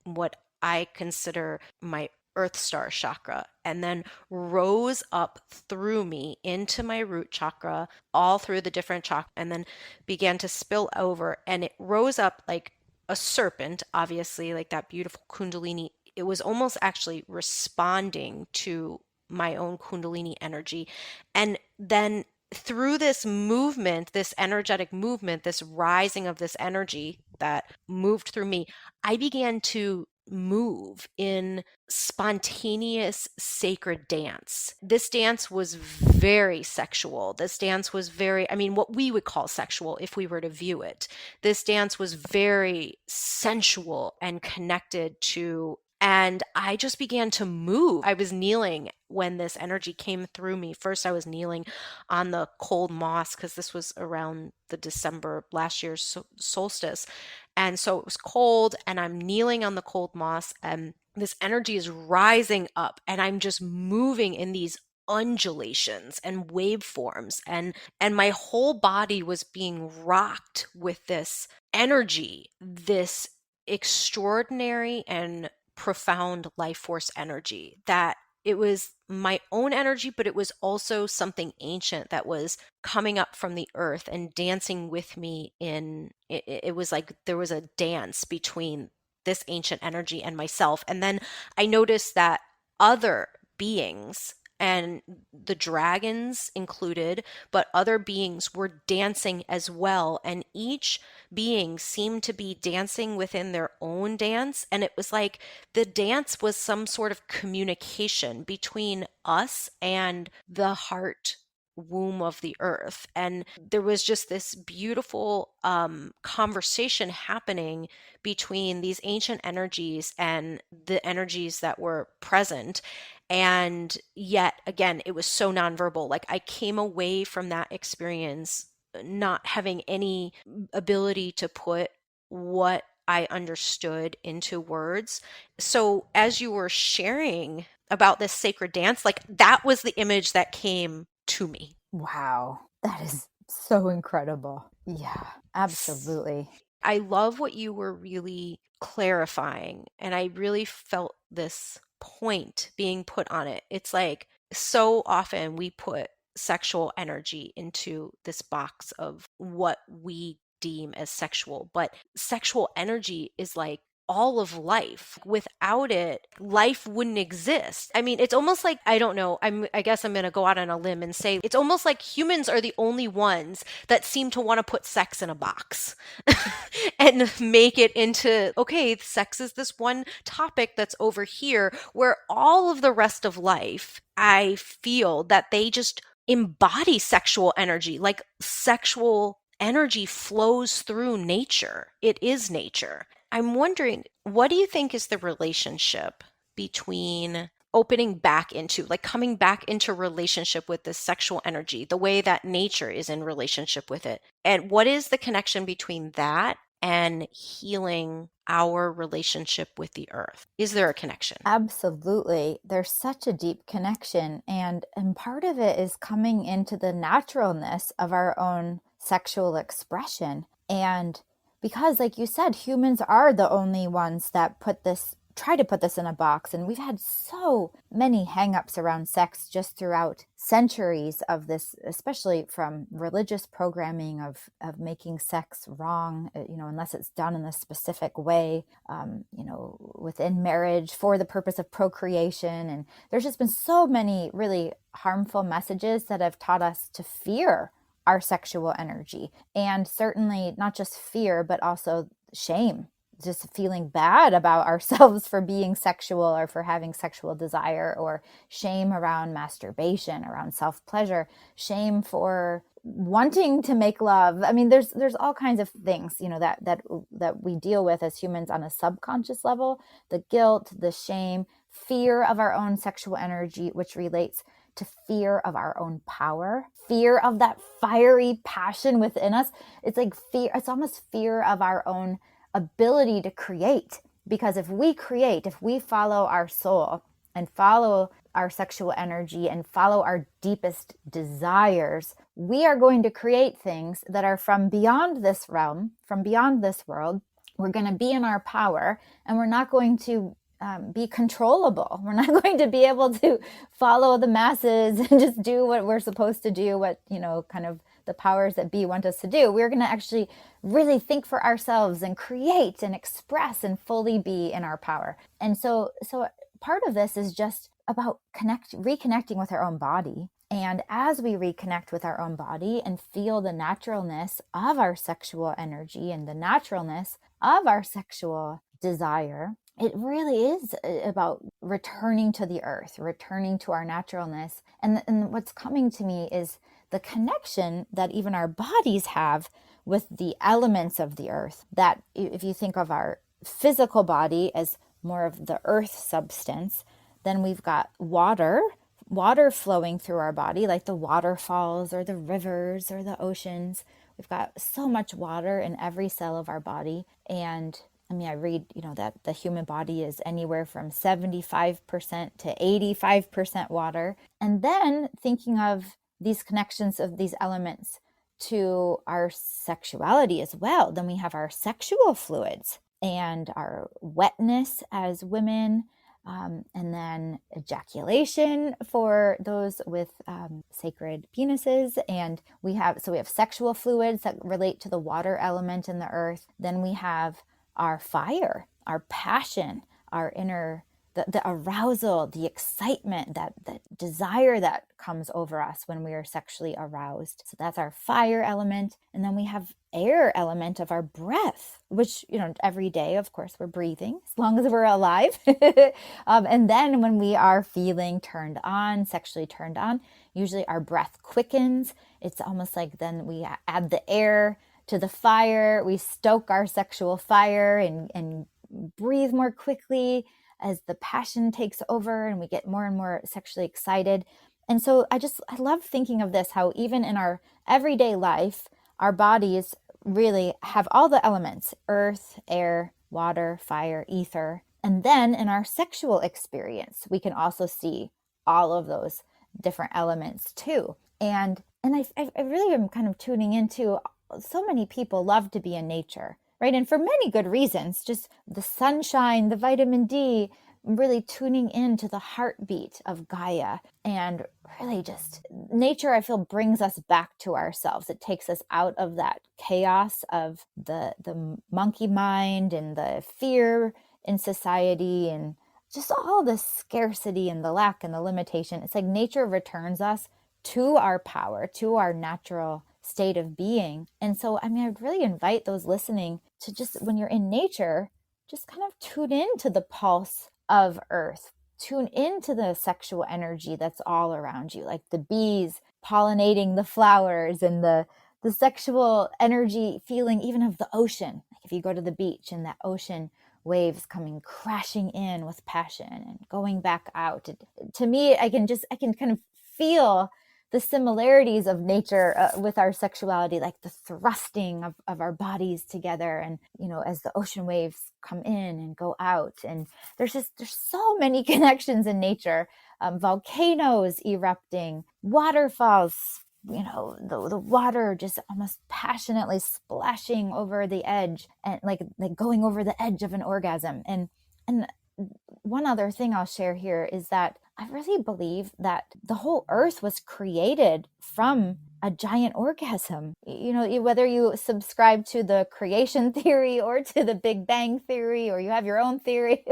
what I consider my Earth Star chakra, and then rose up through me into my root chakra, all through the different chakras, and then began to spill over. And it rose up like a serpent, obviously, like that beautiful Kundalini. It was almost actually responding to my own Kundalini energy. And then through this movement, this energetic movement, this rising of this energy that moved through me, I began to move in spontaneous sacred dance. This dance was very sexual. This dance was what we would call sexual if we were to view it. This dance was very sensual and connected to, and I just began to move. I was kneeling when this energy came through me. First, I was kneeling on the cold moss because this was around the December last year's solstice. And so it was cold, and I'm kneeling on the cold moss, and this energy is rising up, and I'm just moving in these undulations and waveforms, and my whole body was being rocked with this energy, this extraordinary and profound life force energy that it was my own energy, but it was also something ancient that was coming up from the earth and dancing with me it was like there was a dance between this ancient energy and myself. And then I noticed that other beings, and the dragons included, but other beings were dancing as well. And each being seemed to be dancing within their own dance. And it was like the dance was some sort of communication between us and the heart womb of the earth. And there was just this beautiful conversation happening between these ancient energies and the energies that were present. And yet again, it was so nonverbal. Like I came away from that experience not having any ability to put what I understood into words. So as you were sharing about this sacred dance, like that was the image that came to me. Wow. That is so incredible. Yeah, absolutely. I love what you were really clarifying, and I really felt this point being put on it. It's like so often we put sexual energy into this box of what we deem as sexual, but sexual energy is like all of life. Without it, life wouldn't exist. I mean, it's almost like, I don't know, I guess I'm going to go out on a limb and say it's almost like humans are the only ones that seem to want to put sex in a box. and make it into, okay, sex is this one topic that's over here, where all of the rest of life, I feel that they just embody sexual energy. Like sexual energy flows through nature. It is nature. I'm wondering, what do you think is the relationship between opening back into, like coming back into relationship with this sexual energy, the way that nature is in relationship with it? And what is the connection between that and healing our relationship with the earth? Is there a connection? Absolutely. There's such a deep connection. And part of it is coming into the naturalness of our own sexual expression. And because, like you said, humans are the only ones that try to put this in a box. And we've had so many hangups around sex just throughout centuries of this, especially from religious programming of making sex wrong, unless it's done in a specific way, within marriage for the purpose of procreation. And there's just been so many really harmful messages that have taught us to fear our sexual energy. And certainly not just fear, but also shame, just feeling bad about ourselves for being sexual or for having sexual desire, or shame around masturbation, around self-pleasure, shame for wanting to make love. I mean, there's all kinds of things, that we deal with as humans on a subconscious level, the guilt, the shame, fear of our own sexual energy, which relates to fear of our own power, fear of that fiery passion within us. It's like fear, it's almost fear of our own ability to create. Because if we follow our soul and follow our sexual energy and follow our deepest desires, we are going to create things that are from beyond this realm, from beyond this world. We're going to be in our power, and we're not going to be controllable. We're not going to be able to follow the masses and just do what we're supposed to do, what, kind of the powers that be want us to do. We're going to actually really think for ourselves and create and express and fully be in our power. And so part of this is just about reconnecting with our own body. And as we reconnect with our own body and feel the naturalness of our sexual energy and the naturalness of our sexual desire, it really is about returning to the earth, returning to our naturalness. And what's coming to me is the connection that even our bodies have with the elements of the earth. That if you think of our physical body as more of the earth substance, then we've got water flowing through our body, like the waterfalls or the rivers or the oceans. We've got so much water in every cell of our body. And I mean, I read, that the human body is anywhere from 75% to 85% water. And then thinking of these connections of these elements to our sexuality as well, then we have our sexual fluids and our wetness as women, and then ejaculation for those with sacred penises. And we have sexual fluids that relate to the water element in the earth. Then we have our fire, our passion, our inner, the arousal, the excitement, that desire that comes over us when we are sexually aroused. So that's our fire element. And then we have air element of our breath, which, every day, of course, we're breathing as long as we're alive. And then when we are feeling turned on, sexually turned on, usually our breath quickens. It's almost like then we add the air to the fire. We stoke our sexual fire and breathe more quickly as the passion takes over and we get more and more sexually excited. And so I love thinking of this, how even in our everyday life, our bodies really have all the elements: earth, air, water, fire, ether. And then in our sexual experience, we can also see all of those different elements too. And I really am kind of tuning into, so many people love to be in nature, right? And for many good reasons, just the sunshine, the vitamin D, really tuning into the heartbeat of Gaia. And really just nature, I feel, brings us back to ourselves. It takes us out of that chaos of the monkey mind and the fear in society and just all the scarcity and the lack and the limitation. It's like nature returns us to our power, to our natural state of being. And so, I mean, I'd really invite those listening to just, when you're in nature, just kind of tune into the pulse of earth, tune into the sexual energy that's all around you, like the bees pollinating the flowers, and the sexual energy feeling even of the ocean. Like if you go to the beach and that ocean waves coming crashing in with passion and going back out. To me, I can kind of feel the similarities of nature with our sexuality, like the thrusting of our bodies together, and as the ocean waves come in and go out. And there's so many connections in nature. Volcanoes erupting, waterfalls, the water just almost passionately splashing over the edge, and like going over the edge of an orgasm. And one other thing I'll share here is that I really believe that the whole earth was created from a giant orgasm. Whether you subscribe to the creation theory or to the Big Bang theory, or you have your own theory,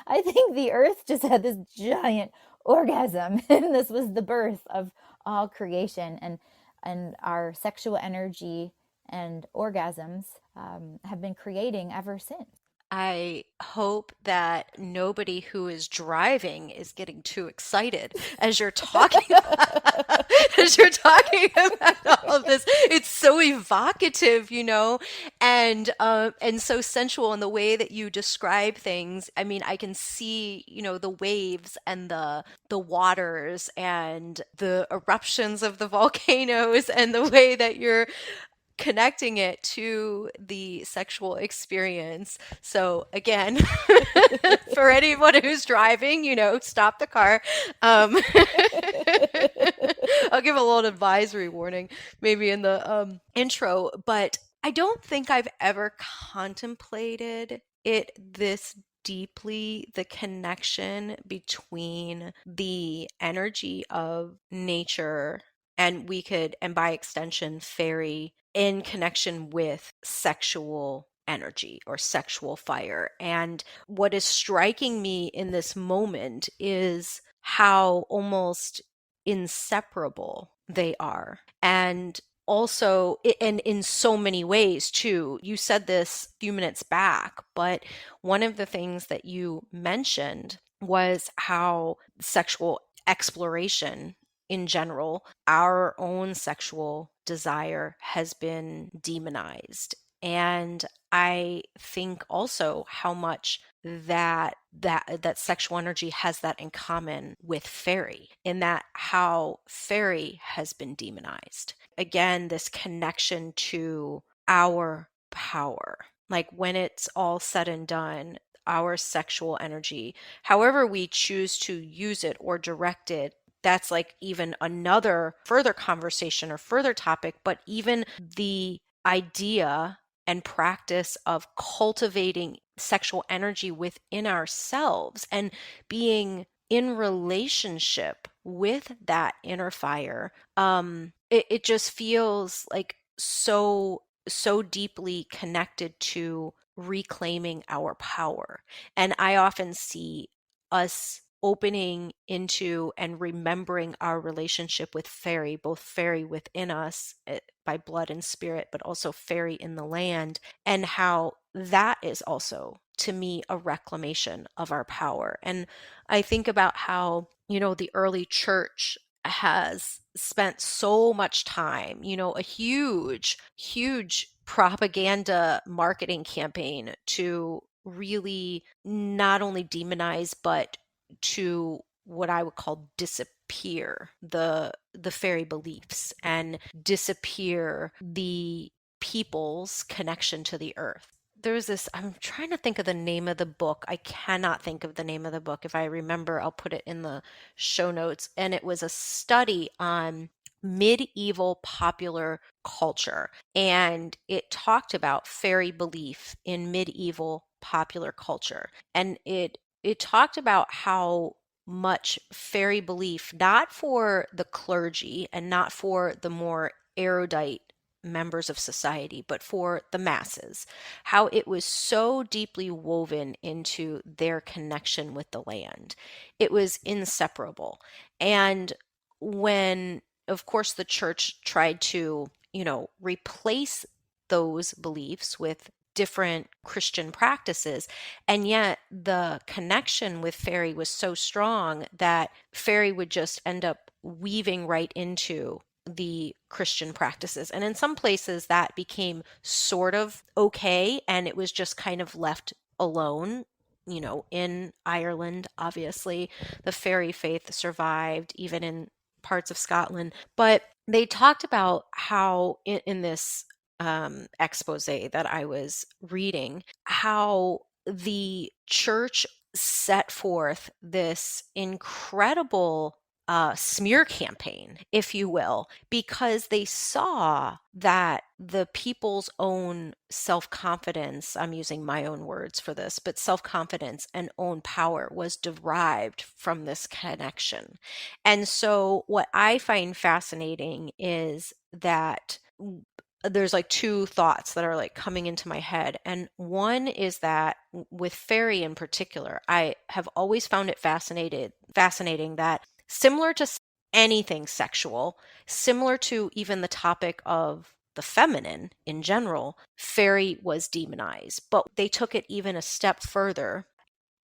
I think the earth just had this giant orgasm, and this was the birth of all creation. And our sexual energy and orgasms have been creating ever since. I hope that nobody who is driving is getting too excited as you're talking as you're talking about all of this. It's so evocative, and so sensual in the way that you describe things. I mean, I can see, the waves and the waters and the eruptions of the volcanoes, and the way that you're connecting it to the sexual experience. So again, for anyone who's driving, stop the car. I'll give a little advisory warning maybe in the intro, but I don't think I've ever contemplated it this deeply, the connection between the energy of nature, and by extension, fairy, in connection with sexual energy or sexual fire. And what is striking me in this moment is how almost inseparable they are. And also, and in so many ways too. You said this a few minutes back, but one of the things that you mentioned was how sexual exploration in general, our own sexual desire has been demonized. And I think also how much that sexual energy has that in common with fairy, in that how fairy has been demonized. Again, this connection to our power. Like when it's all said and done, our sexual energy, however we choose to use it or direct it, that's like even another further conversation or further topic. But even the idea and practice of cultivating sexual energy within ourselves and being in relationship with that inner fire, it just feels like so deeply connected to reclaiming our power. And I often see us opening into and remembering our relationship with fairy, both fairy within us by blood and spirit, but also fairy in the land, and how that is also, to me, a reclamation of our power. And I think about how, the early church has spent so much time, a huge propaganda marketing campaign to really not only demonize, but to what I would call disappear the fairy beliefs and disappear the people's connection to the earth. There's this, I'm trying to think of the name of the book. I cannot think of the name of the book. If I remember, I'll put it in the show notes. And it was a study on medieval popular culture. And it talked about fairy belief in medieval popular culture. And it talked about how much fairy belief, not for the clergy and not for the more erudite members of society, but for the masses, how it was so deeply woven into their connection with the land. It was inseparable. And when, of course, the church tried to replace those beliefs with different Christian practices. And yet the connection with Faery was so strong that Faery would just end up weaving right into the Christian practices. And in some places that became sort of okay, and it was just kind of left alone. In Ireland, obviously, the Faery faith survived, even in parts of Scotland. But they talked about how in this expose that I was reading, how the church set forth this incredible smear campaign, if you will, because they saw that the people's own self-confidence, I'm using my own words for this, but self-confidence and own power was derived from this connection. And so what I find fascinating is that there's like two thoughts that are like coming into my head. And one is that with Faery in particular, I have always found it fascinating that similar to anything sexual, similar to even the topic of the feminine in general, Faery was demonized, but they took it even a step further.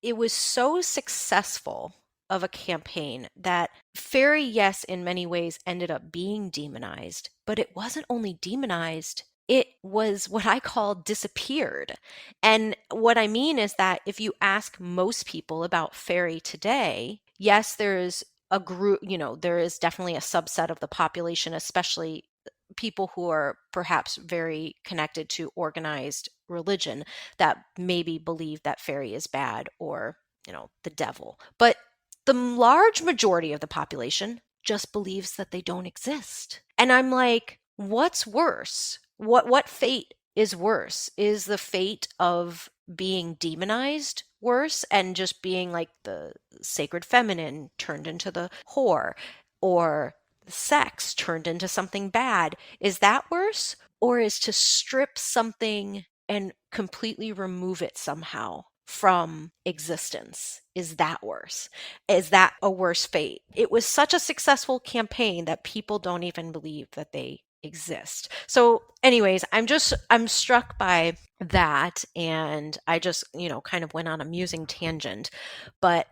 It was so successful of a campaign that Faery, yes, in many ways ended up being demonized, but it wasn't only demonized, it was what I call disappeared. And what I mean is that if you ask most people about Faery today, yes, there's a group, there is definitely a subset of the population, especially people who are perhaps very connected to organized religion, that maybe believe that Faery is bad or, the devil. But the large majority of the population just believes that they don't exist. And I'm like, what's worse? What fate is worse? Is the fate of being demonized worse and just being like the sacred feminine turned into the whore, or sex turned into something bad? Is that worse? Or is to strip something and completely remove it somehow from existence? Is that worse? Is that a worse fate? It was such a successful campaign that people don't even believe that they exist. So anyways, I'm struck by that, and I just, kind of went on a musing tangent, but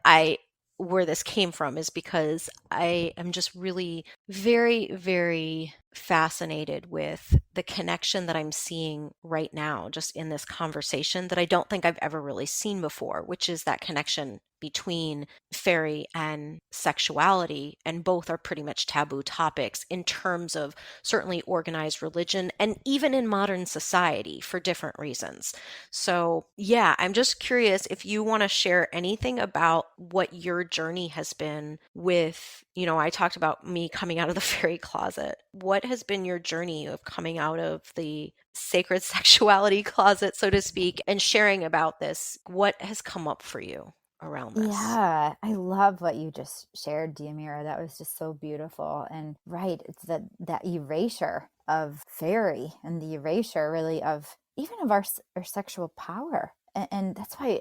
where this came from is because I am just really very, very fascinated with the connection that I'm seeing right now, just in this conversation, that I don't think I've ever really seen before, which is that connection between Faery and sexuality. And both are pretty much taboo topics in terms of certainly organized religion and even in modern society for different reasons. So yeah, I'm just curious if you want to share anything about what your journey has been with, I talked about me coming out of the Faery closet. What has been your journey of coming out of the sacred sexuality closet, so to speak, and sharing about this? What has come up for you around this? Yeah, I love what you just shared, Diamira. That was just so beautiful. And right, it's that erasure of Faery, and the erasure really of even of our sexual power. And that's why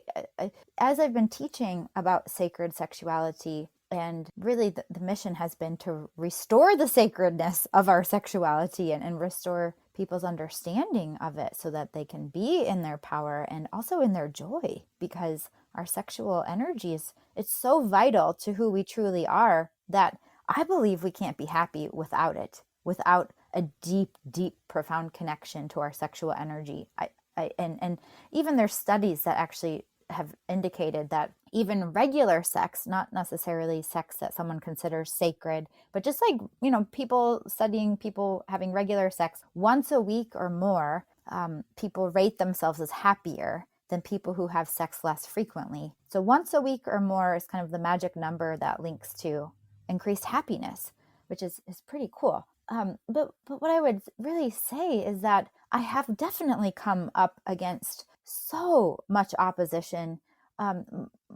as I've been teaching about sacred sexuality, and really the mission has been to restore the sacredness of our sexuality, and restore people's understanding of it so that they can be in their power and also in their joy, because our sexual energy it's so vital to who we truly are, that I believe we can't be happy without it, without a deep, deep, profound connection to our sexual energy. And even there's studies that actually have indicated that even regular sex, not necessarily sex that someone considers sacred, but just like, people studying people having regular sex once a week or more, people rate themselves as happier than people who have sex less frequently. So once a week or more is kind of the magic number that links to increased happiness, which is pretty cool. But what I would really say is that I have definitely come up against so much opposition,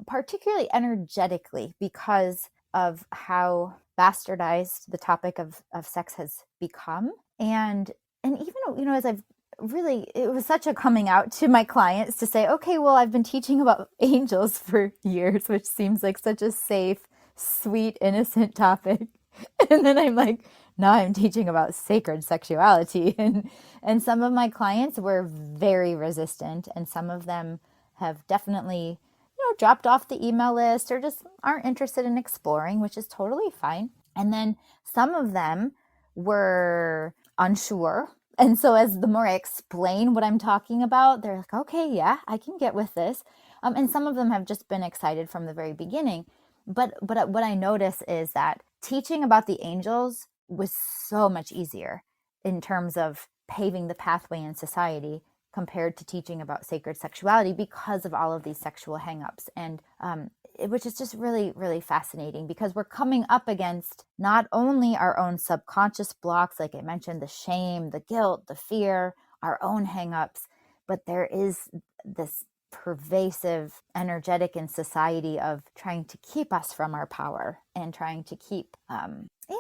particularly energetically, because of how bastardized the topic of sex has become. And even, as I've really, it was such a coming out to my clients to say, okay, well, I've been teaching about angels for years, which seems like such a safe, sweet, innocent topic. And then I'm like, now I'm teaching about sacred sexuality. And some of my clients were very resistant, and some of them have definitely, dropped off the email list or just aren't interested in exploring, which is totally fine. And then some of them were unsure. And so as the more I explain what I'm talking about, they're like, okay, yeah, I can get with this. And some of them have just been excited from the very beginning. But what I notice is that teaching about the angels was so much easier in terms of paving the pathway in society compared to teaching about sacred sexuality because of all of these sexual hangups. And which is just really, really fascinating because we're coming up against not only our own subconscious blocks, like I mentioned, the shame, the guilt, the fear, our own hangups, but there is this pervasive energetic in society of trying to keep us from our power and trying to keep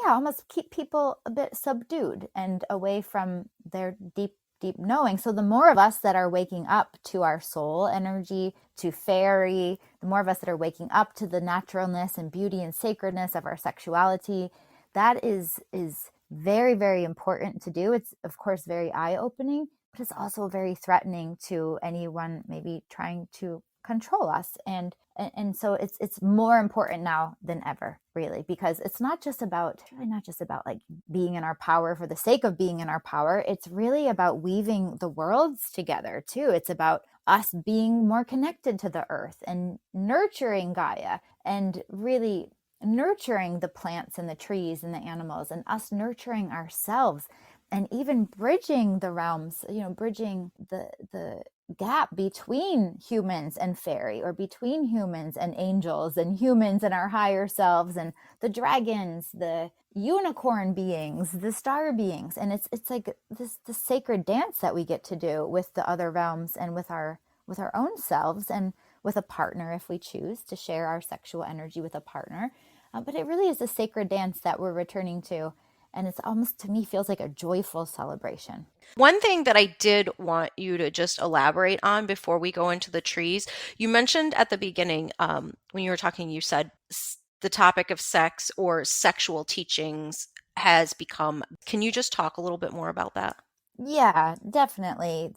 almost keep people a bit subdued and away from their deep knowing. So the more of us that are waking up to our soul energy, to Faery, the more of us that are waking up to the naturalness and beauty and sacredness of our sexuality, that is very, very important to do. It's of course very eye-opening, but it's also very threatening to anyone maybe trying to control us. And so it's more important now than ever, really, because it's really not just about like being in our power for the sake of being in our power. It's really about weaving the worlds together too. It's about us being more connected to the earth and nurturing Gaia and really nurturing the plants and the trees and the animals, and us nurturing ourselves, and even bridging the realms, bridging the gap between humans and Faery, or between humans and angels, and humans and our higher selves, and the dragons, the unicorn beings, the star beings. And it's like this sacred dance that we get to do with the other realms and with our own selves, and with a partner if we choose to share our sexual energy with a partner. But it really is a sacred dance that we're returning to. And it's almost, to me, feels like a joyful celebration. One thing that I did want you to just elaborate on before we go into the trees, you mentioned at the beginning, when you were talking, you said the topic of sex or sexual teachings has become. Can you just talk a little bit more about that? Yeah, definitely.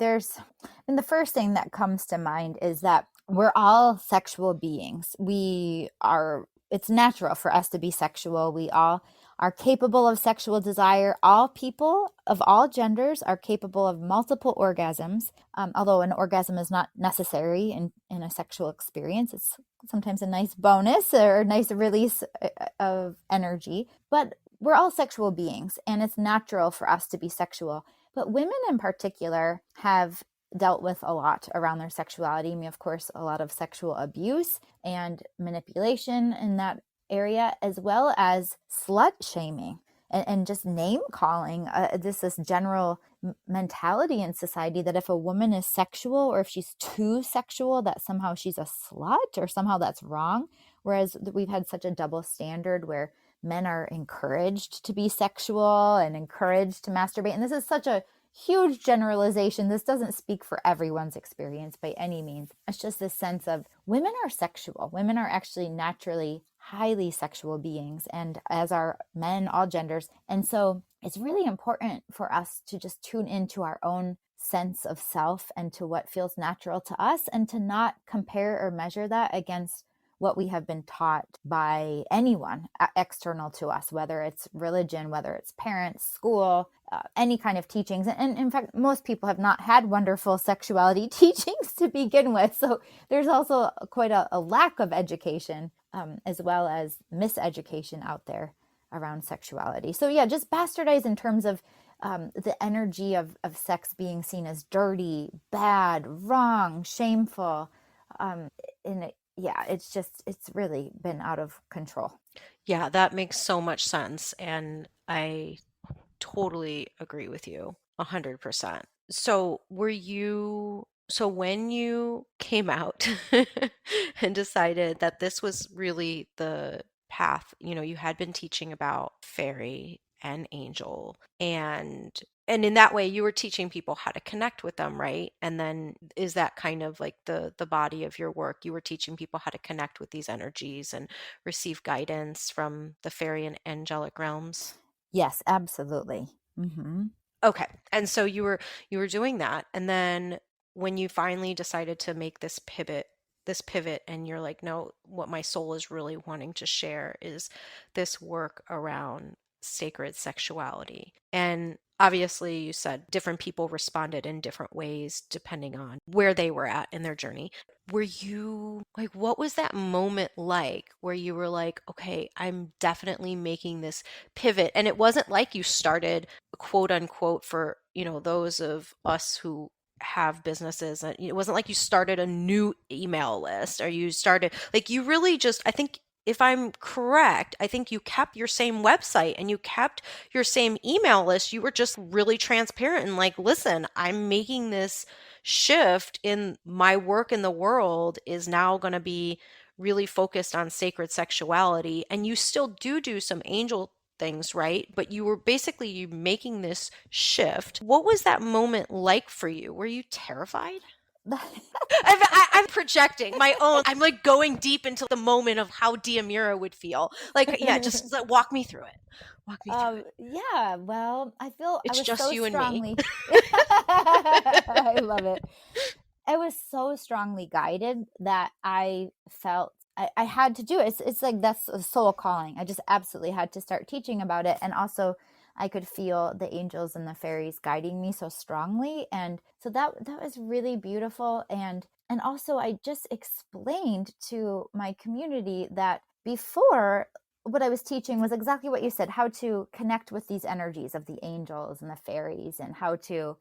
And the first thing that comes to mind is that we're all sexual beings. It's natural for us to be sexual. We all are capable of sexual desire. All people of all genders are capable of multiple orgasms, although an orgasm is not necessary in a sexual experience. It's sometimes a nice bonus or a nice release of energy. But we're all sexual beings, and it's natural for us to be sexual. But women in particular have dealt with a lot around their sexuality. I mean, of course, a lot of sexual abuse and manipulation in that area, as well as slut shaming and just name calling. This general mentality in society that if a woman is sexual, or if she's too sexual, that somehow she's a slut, or somehow that's wrong. Whereas we've had such a double standard where men are encouraged to be sexual and encouraged to masturbate. And this is such a huge generalization. This doesn't speak for everyone's experience by any means. It's just this sense of women are sexual. Women are actually naturally highly sexual beings, and as are men, all genders. And so it's really important for us to just tune into our own sense of self and to what feels natural to us, and to not compare or measure that against what we have been taught by anyone external to us, whether it's religion, whether it's parents, school, any kind of teachings. And in fact, most people have not had wonderful sexuality teachings to begin with. So there's also quite a lack of education, as well as miseducation out there around sexuality. So yeah, just bastardized in terms of the energy of sex being seen as dirty, bad, wrong, shameful, it's really been out of control. Yeah, that makes so much sense. And I totally agree with you 100%. So when you came out and decided that this was really the path, you had been teaching about Faery and angel, and in that way you were teaching people how to connect with them, right? And then is that kind of like the body of your work? You were teaching people how to connect with these energies and receive guidance from the fairy and angelic realms? Yes, absolutely. Okay. And so you were doing that, and then when you finally decided to make this pivot and you're like, no, what my soul is really wanting to share is this work around sacred sexuality. And obviously you said different people responded in different ways depending on where they were at in their journey. Were you like, what was that moment like where you were like, okay, I'm definitely making this pivot? And it wasn't like you started, quote unquote, for, those of us who have businesses, and it wasn't like you started a new email list, or you started, like, you really just, I think, if I'm correct, I think you kept your same website and you kept your same email list. You were just really transparent and like, listen, I'm making this shift in my work in the world is now going to be really focused on sacred sexuality. And you still do some angel things, right? But you were basically you making this shift. What was that moment like for you? Were you terrified? I'm projecting my own. I'm like going deep into the moment of how Diamira would feel. Like, yeah, just like, walk me through it. Walk me through it. Yeah, well, I feel I It's was just so you and me. strongly. I love it. I was so strongly guided that I felt I had to do it. It's like that's a soul calling. I just absolutely had to start teaching about it. And also I could feel the angels and the fairies guiding me so strongly. And so that was really beautiful. And also I just explained to my community that before, what I was teaching was exactly what you said, how to connect with these energies of the angels and the fairies, and how to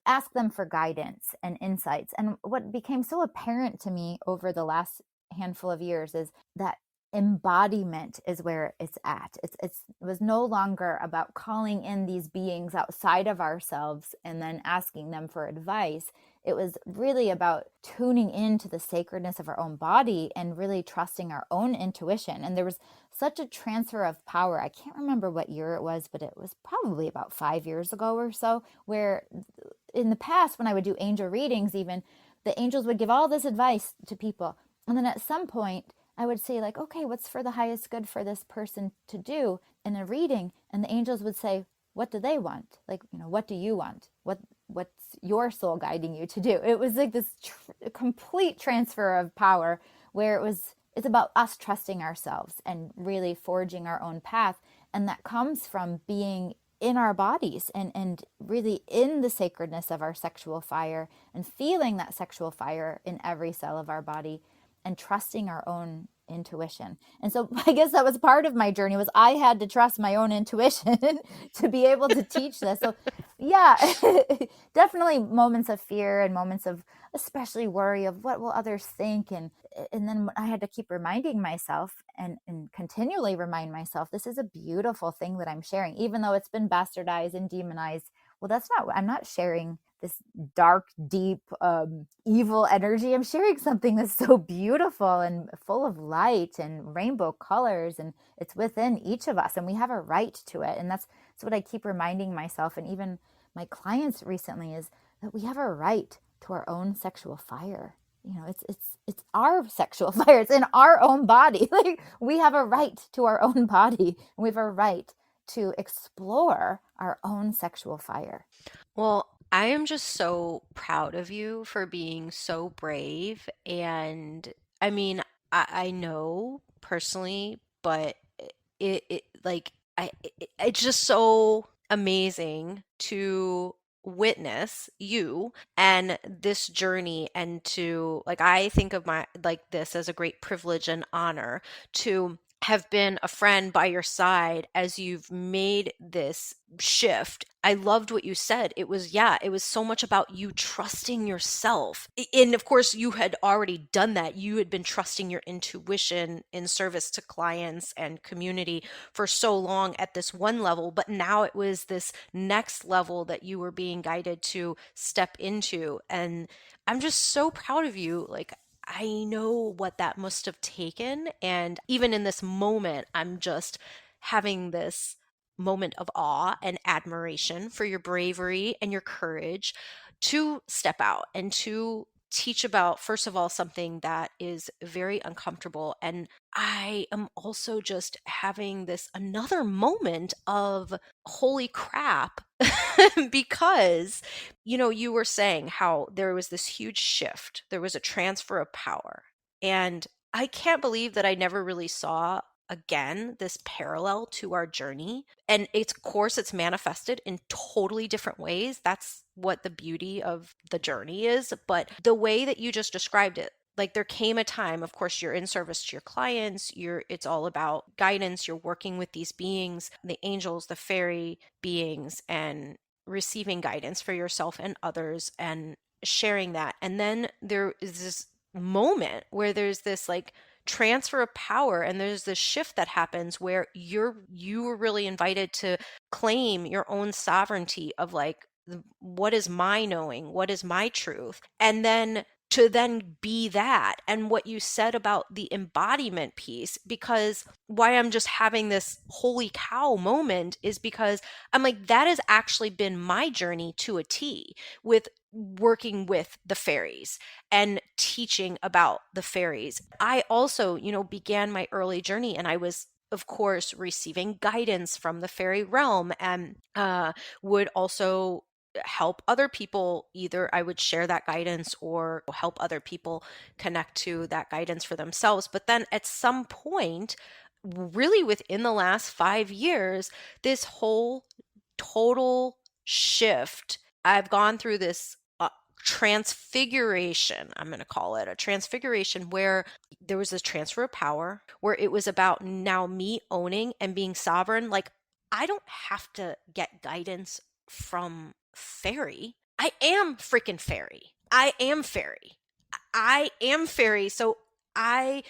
ask them for guidance and insights. And what became so apparent to me over the last handful of years is that embodiment is where it's at. It was no longer about calling in these beings outside of ourselves and then asking them for advice. It was really about tuning into the sacredness of our own body and really trusting our own intuition. And there was such a transfer of power. I can't remember what year it was, but it was probably about 5 years ago or so, where in the past, when I would do angel readings, even the angels would give all this advice to people. And then at some point, I would say, like, okay, what's for the highest good for this person to do in a reading? And the angels would say, what do they want? Like, what do you want? What's your soul guiding you to do? It was like this complete transfer of power, where it's about us trusting ourselves and really forging our own path. And that comes from being in our bodies and really in the sacredness of our sexual fire, and feeling that sexual fire in every cell of our body, and trusting our own intuition. And so I guess that was part of my journey, was I had to trust my own intuition to be able to teach this. So yeah, definitely moments of fear and moments of especially worry of what will others think. And then I had to keep reminding myself and continually remind myself, this is a beautiful thing that I'm sharing, even though it's been bastardized and demonized. Well, I'm not sharing this dark, deep, evil energy. I'm sharing something that's so beautiful and full of light and rainbow colors, and it's within each of us, and we have a right to it. And that's what I keep reminding myself, and even my clients recently, is that we have a right to our own sexual fire. It's our sexual fire. It's in our own body. Like, we have a right to our own body. And we have a right to explore our own sexual fire. Well, I am just so proud of you for being so brave. And I mean, I know personally, but it like it's just so amazing to witness you and this journey, and to, like, I think of my like this as a great privilege and honor to have been a friend by your side as you've made this shift. I loved what you said. It was, yeah, it was so much about you trusting yourself. And of course, you had already done that. You had been trusting your intuition in service to clients and community for so long at this one level, but now it was this next level that you were being guided to step into. And I'm just so proud of you. Like, I know what that must have taken. And even in this moment, I'm just having this moment of awe and admiration for your bravery and your courage to step out and to teach about, first of all, something that is very uncomfortable. And I am also just having this another moment of holy crap, because, you were saying how there was this huge shift, there was a transfer of power. And I can't believe that I never really saw again this parallel to our journey. And of course it's manifested in totally different ways. That's what the beauty of the journey is. But the way that you just described it, like there came a time, of course, you're in service to your clients, it's all about guidance, you're working with these beings, the angels, the fairy beings, and receiving guidance for yourself and others and sharing that. And then there is this moment where there's this like transfer of power, and there's this shift that happens where you were really invited to claim your own sovereignty of like, what is my knowing, what is my truth, and then to then be that. And what you said about the embodiment piece, because why I'm just having this holy cow moment is because I'm like, that has actually been my journey to a T, with working with the fairies and teaching about the fairies. I also, began my early journey, and I was, of course, receiving guidance from the fairy realm, and would also help other people. Either I would share that guidance or help other people connect to that guidance for themselves. But then at some point, really within the last 5 years, this whole total shift, I've gone through this transfiguration. I'm going to call it a transfiguration, where there was this transfer of power, where it was about now me owning and being sovereign. Like, I don't have to get guidance from fairy. I am freaking fairy. I am fairy. I am fairy. So I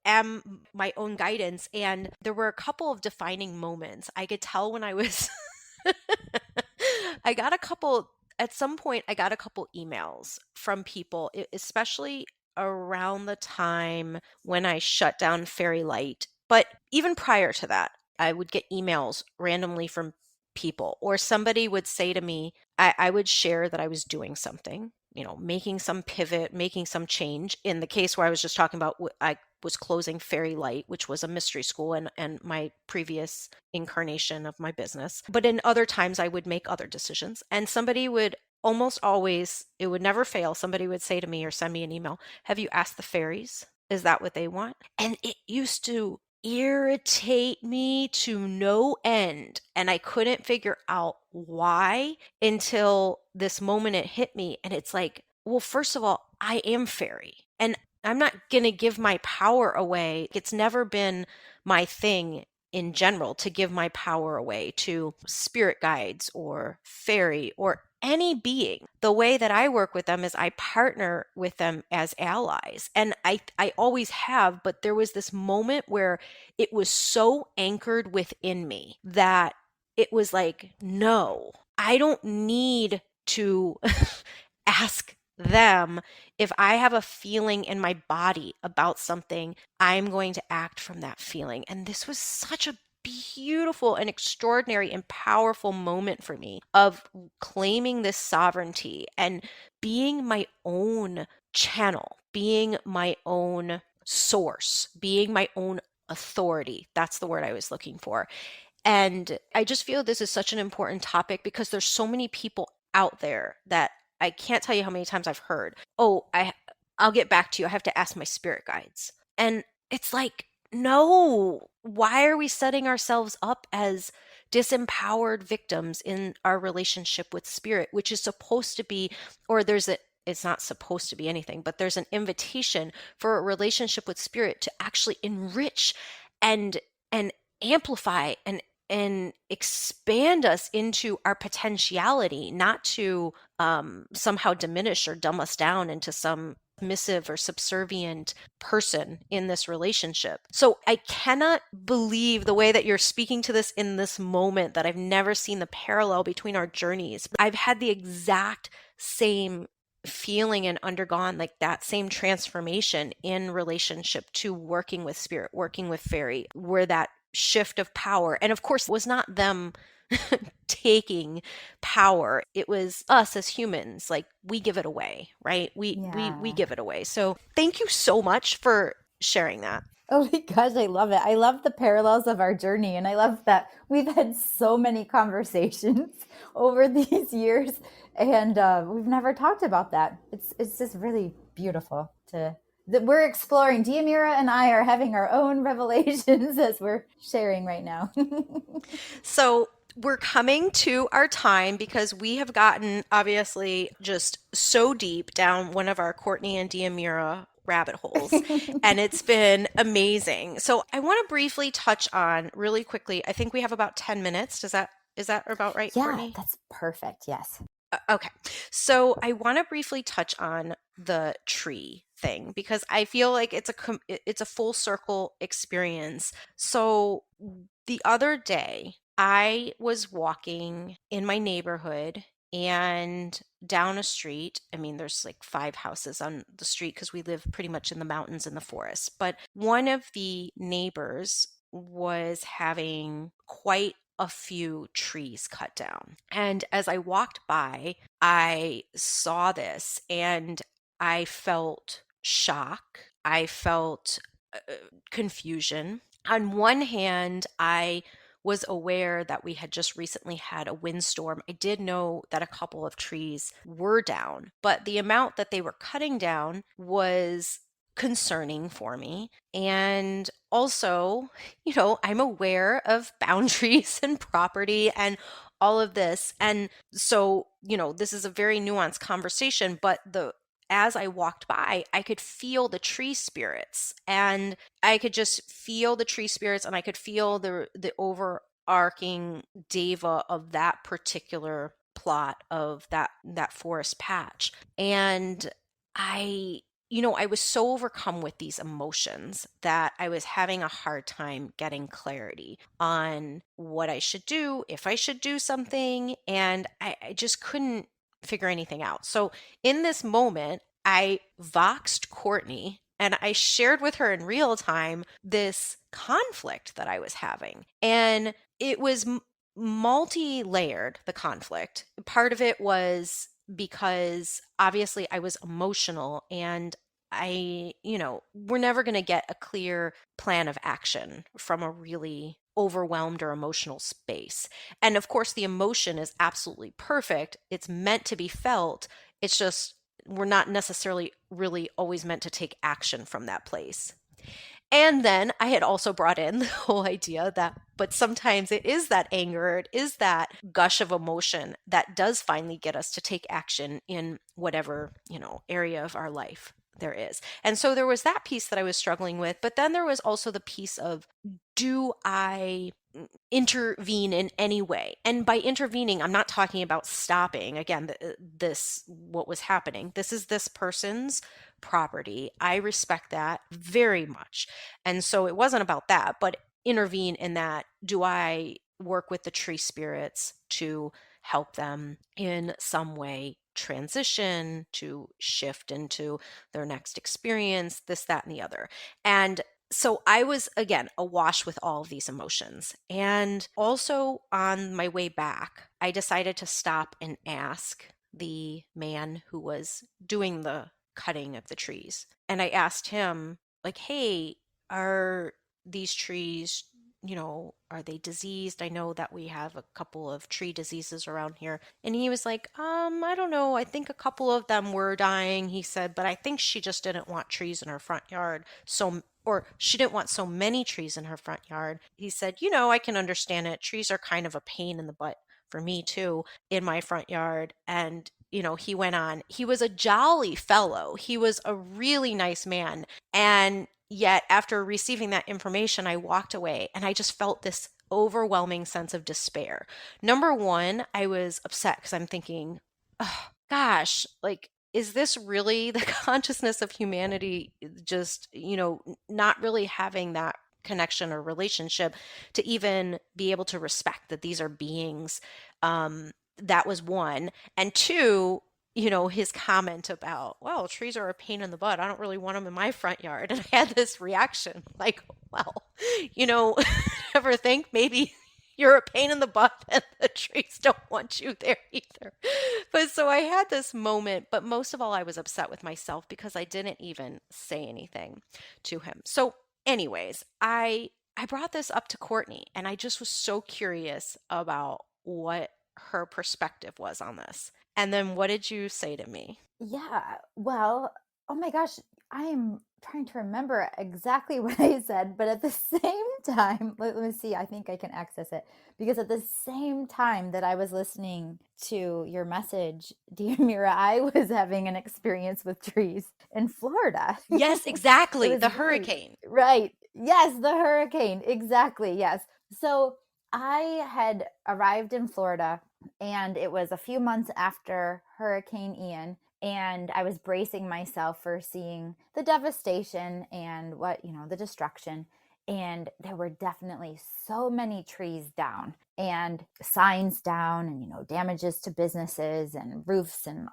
am my own guidance. And there were a couple of defining moments. I could tell when I was at some point I got a couple emails from people, especially around the time when I shut down Fairy Light. But even prior to that, I would get emails randomly from people, or somebody would say to me, I would share that I was doing something, making some pivot, making some change. In the case where I was just talking about, I was closing Fairy Light, which was a mystery school and my previous incarnation of my business. But in other times, I would make other decisions. And somebody would almost always, it would never fail, somebody would say to me or send me an email, have you asked the fairies? Is that what they want? And it used to irritate me to no end. And I couldn't figure out why until this moment it hit me. And it's like, well, first of all, I am fairy. And I'm not going to give my power away. It's never been my thing in general to give my power away to spirit guides or fairy or any being. The way that I work with them is I partner with them as allies. And I always have, but there was this moment where it was so anchored within me that it was like, no, I don't need to ask them. If I have a feeling in my body about something, I'm going to act from that feeling. And this was such a beautiful and extraordinary and powerful moment for me of claiming this sovereignty and being my own channel, being my own source, being my own authority. That's the word I was looking for. And I just feel this is such an important topic because there's so many people out there that I can't tell you how many times I've heard, oh, I'll get back to you. I have to ask my spirit guides. And it's like, no, why are we setting ourselves up as disempowered victims in our relationship with spirit, which is supposed to be, or it's not supposed to be anything, but there's an invitation for a relationship with spirit to actually enrich and amplify and expand us into our potentiality, not to somehow diminish or dumb us down into some submissive or subservient person in this relationship. So I cannot believe the way that you're speaking to this in this moment, that I've never seen the parallel between our journeys. I've had the exact same feeling and undergone like that same transformation in relationship to working with spirit, working with fairy, where that shift of power, and of course, it was not them taking power. It was us as humans, like we give it away, right? We Yeah. give it away. So thank you so much for sharing that. Oh my gosh, I love it. I love the parallels of our journey. And I love that we've had so many conversations over these years. And we've never talked about that. It's just really beautiful that we're exploring. Diamira and I are having our own revelations as we're sharing right now. So we're coming to our time because we have gotten obviously just so deep down one of our Courtney and Diamira rabbit holes, and it's been amazing. So I want to briefly touch on really quickly. I think we have about 10 minutes. Is that about right, Yeah, Courtney? that's perfect. Yes. Okay. So I want to briefly touch on the tree thing because I feel like it's a full circle experience. So the other day I was walking in my neighborhood and down a street. I mean, there's like 5 houses on the street because we live pretty much in the mountains in the forest. But one of the neighbors was having quite a few trees cut down. And as I walked by, I saw this and I felt shock. I felt confusion. On one hand, I was aware that we had just recently had a windstorm. I did know that a couple of trees were down, but the amount that they were cutting down was concerning for me. And also, I'm aware of boundaries and property and all of this. And so, this is a very nuanced conversation, but as I walked by, I could feel the tree spirits and I could just feel the tree spirits and I could feel the overarching deva of that particular plot of that forest patch. And I was so overcome with these emotions that I was having a hard time getting clarity on what I should do, if I should do something, and I just couldn't figure anything out. So in this moment, I voxed Courtney and I shared with her in real time this conflict that I was having. And it was multi-layered, the conflict. Part of it was because obviously I was emotional and we're never going to get a clear plan of action from a really overwhelmed or emotional space. And of course, the emotion is absolutely perfect. It's meant to be felt. It's just, we're not necessarily really always meant to take action from that place. And then I had also brought in the whole idea that, but sometimes it is that anger, it is that gush of emotion that does finally get us to take action in whatever, area of our life there is. And so there was that piece that I was struggling with, but then there was also the piece of, do I intervene in any way? And by intervening, I'm not talking about stopping. Again, what was happening. This is this person's property. I respect that very much. And so it wasn't about that, but intervene in that. Do I work with the tree spirits to help them in some way transition, to shift into their next experience, this, that, and the other? And so I was, again, awash with all of these emotions. And also on my way back, I decided to stop and ask the man who was doing the cutting of the trees. And I asked him, like, hey, are these trees, are they diseased? I know that we have a couple of tree diseases around here. And he was like, I don't know. I think a couple of them were dying, he said, but I think she just didn't want trees in her front yard. Or she didn't want so many trees in her front yard. He said, I can understand it. Trees are kind of a pain in the butt for me too in my front yard. And he went on. He was a jolly fellow. He was a really nice man. And yet, after receiving that information, I walked away and I just felt this overwhelming sense of despair. Number one, I was upset because I'm thinking, oh, gosh, like, is this really the consciousness of humanity? Just, not really having that connection or relationship to even be able to respect that these are beings. That was one. And two, his comment about, well, trees are a pain in the butt. I don't really want them in my front yard. And I had this reaction like, well, ever think maybe you're a pain in the butt and the trees don't want you there either. But so I had this moment, but most of all, I was upset with myself because I didn't even say anything to him. So, anyways, I brought this up to Courtney and I just was so curious about what her perspective was on this. And then what did you say to me? Yeah. Well, oh my gosh, I am trying to remember exactly what I said, but at the same time, let me see, I think I can access it. Because at the same time that I was listening to your message, dear Mira, I was having an experience with trees in Florida. Yes, It exactly. was The really, hurricane. right. Yes, the hurricane. Exactly. Yes. So I had arrived in Florida and it was a few months after Hurricane Ian, and I was bracing myself for seeing the devastation and the destruction. And there were definitely so many trees down and signs down, and damages to businesses and roofs and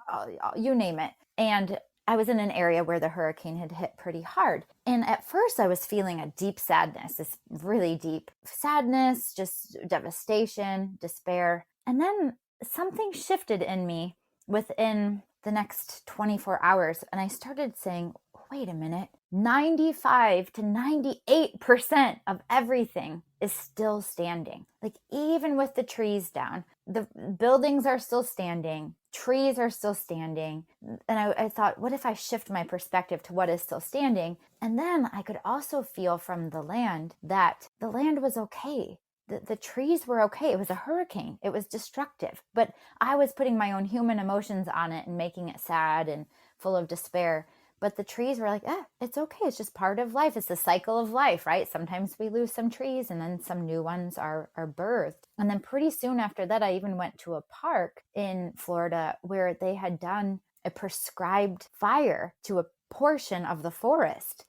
you name it. And I was in an area where the hurricane had hit pretty hard. And at first I was feeling a deep sadness, this really deep sadness, just devastation, despair. And then something shifted in me within the next 24 hours. And I started saying, wait a minute, 95 to 98% of everything is still standing. Like, even with the trees down, the buildings are still standing, trees are still standing. And I thought, what if I shift my perspective to what is still standing? And then I could also feel from the land that the land was okay. The trees were okay. It was a hurricane. It was destructive. But I was putting my own human emotions on it and making it sad and full of despair. But the trees were like, it's okay. It's just part of life. It's the cycle of life, right? Sometimes we lose some trees and then some new ones are birthed. And then pretty soon after that, I even went to a park in Florida where they had done a prescribed fire to a portion of the forest,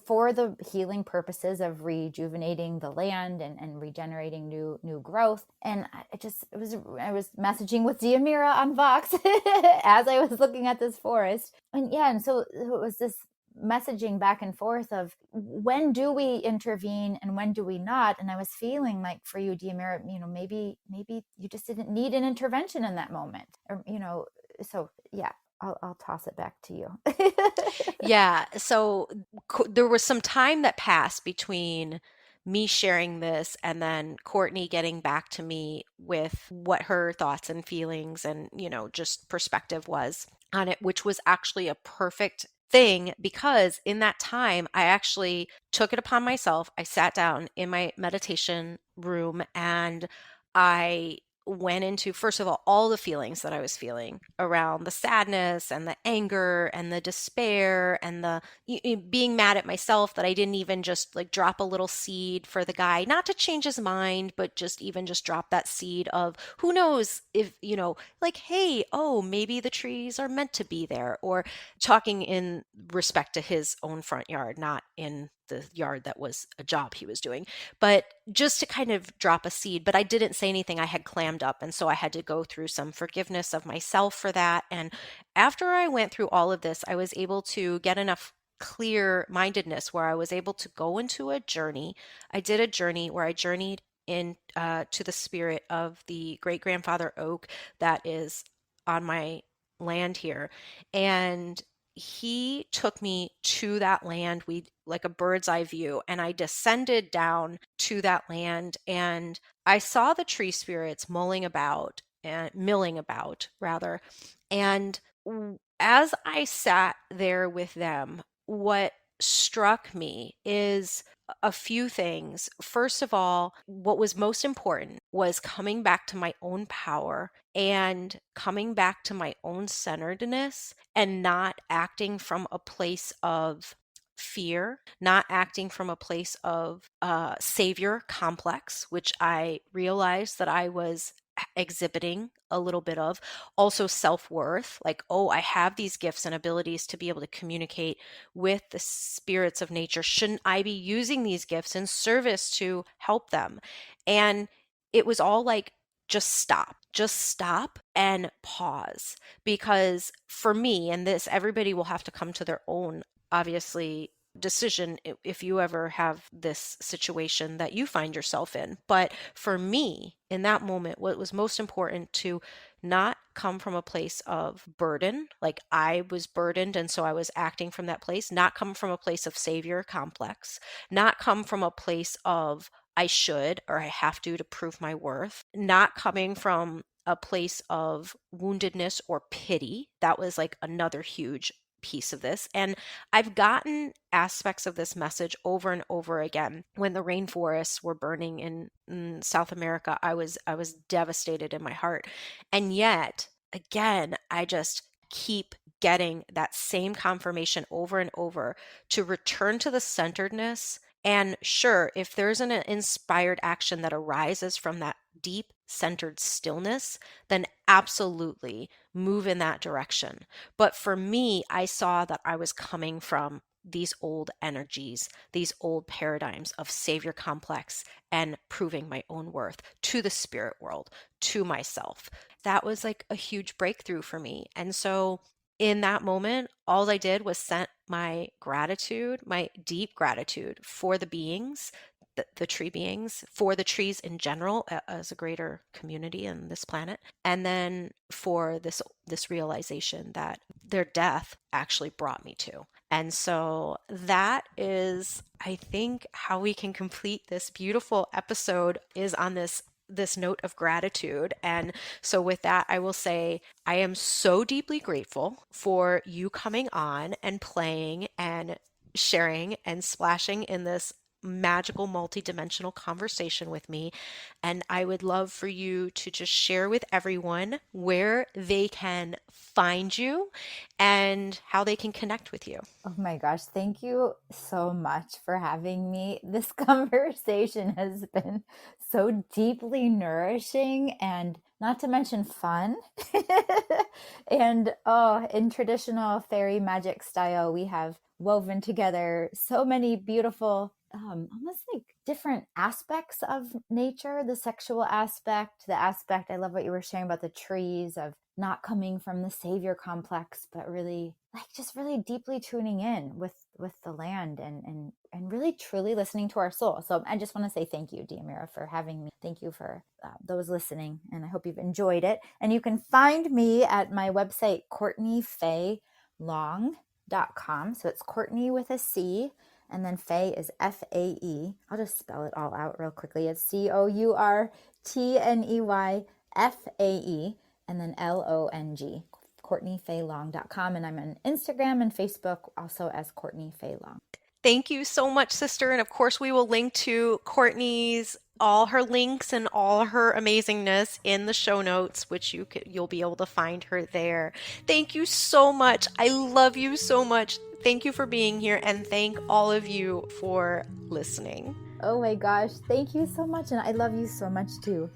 for the healing purposes of rejuvenating the land and regenerating new growth. And I was messaging with Diamira on Vox as I was looking at this forest. And so it was this messaging back and forth of, when do we intervene and when do we not? And I was feeling like, for you, Diamira, maybe you just didn't need an intervention in that moment, or so yeah. I'll toss it back to you. Yeah. So there was some time that passed between me sharing this and then Courtney getting back to me with what her thoughts and feelings and, just perspective was on it, which was actually a perfect thing, because in that time, I actually took it upon myself. I sat down in my meditation room and I went into, first of all the feelings that I was feeling around the sadness and the anger and the despair and the being mad at myself that I didn't even just like drop a little seed for the guy, not to change his mind, but just drop that seed of, who knows if, like, hey, oh, maybe the trees are meant to be there, or talking in respect to his own front yard, not in the yard that was a job he was doing, but just to kind of drop a seed. But I didn't say anything. I had clammed up. And so I had to go through some forgiveness of myself for that. And after I went through all of this, I was able to get enough clear mindedness where I was able to go into a journey. I did a journey where I journeyed in to the spirit of the great grandfather oak that is on my land here. And he took me to that land, we like a bird's eye view, and I descended down to that land and I saw the tree spirits mulling about and milling about rather. And as I sat there with them, what struck me is a few things. First of all, what was most important was coming back to my own power and coming back to my own centeredness and not acting from a place of fear, not acting from a place of savior complex, which I realized that I was exhibiting a little bit of. Also self-worth, like, oh, I have these gifts and abilities to be able to communicate with the spirits of nature. Shouldn't I be using these gifts in service to help them? And it was all like, just stop and pause. Because for me, and this, everybody will have to come to their own, obviously, decision if you ever have this situation that you find yourself in. But for me, in that moment, what was most important to not come from a place of burden, like I was burdened and so I was acting from that place, not come from a place of savior complex, not come from a place of I should or I have to prove my worth, not coming from a place of woundedness or pity. That was like another huge piece of this. And I've gotten aspects of this message over and over again. When the rainforests were burning in South America, I was devastated in my heart. And yet, again, I just keep getting that same confirmation over and over to return to the centeredness. And sure, if there's an inspired action that arises from that deep centered stillness, then absolutely move in that direction. But for me, I saw that I was coming from these old energies, these old paradigms of savior complex and proving my own worth to the spirit world, to myself. That was like a huge breakthrough for me. And so in that moment, all I did was sent my gratitude, my deep gratitude for the beings, the tree beings, for the trees in general as a greater community in this planet, and then for this realization that their death actually brought me to. And so that is, I think, how we can complete this beautiful episode is on this note of gratitude. And so with that, I will say I am so deeply grateful for you coming on and playing and sharing and splashing in this magical multidimensional conversation with me. And I would love for you to just share with everyone where they can find you and how they can connect with you. Oh my gosh, thank you so much for having me. This conversation has been so deeply nourishing and not to mention fun. And in traditional fairy magic style, we have woven together so many beautiful, almost like different aspects of nature, the sexual aspect, I love what you were sharing about the trees, of not coming from the savior complex, but really like just really deeply tuning in with the land and really truly listening to our soul. So I just want to say thank you, Diamira, for having me. Thank you for those listening, and I hope you've enjoyed it. And you can find me at my website, CourtneyFaeLong.com. So it's Courtney with a C, and then Fae is Fae. I'll just spell it all out real quickly. It's CourtneyFae, and then LONG, CourtneyFaeLong.com. And I'm on Instagram and Facebook also as Courtney Fae Long. Thank you so much, sister. And of course, we will link to Courtney's, all her links and all her amazingness in the show notes, which you'll be able to find her there. Thank you so much. I love you so much. Thank you for being here, and thank all of you for listening. Oh my gosh, thank you so much. And I love you so much too.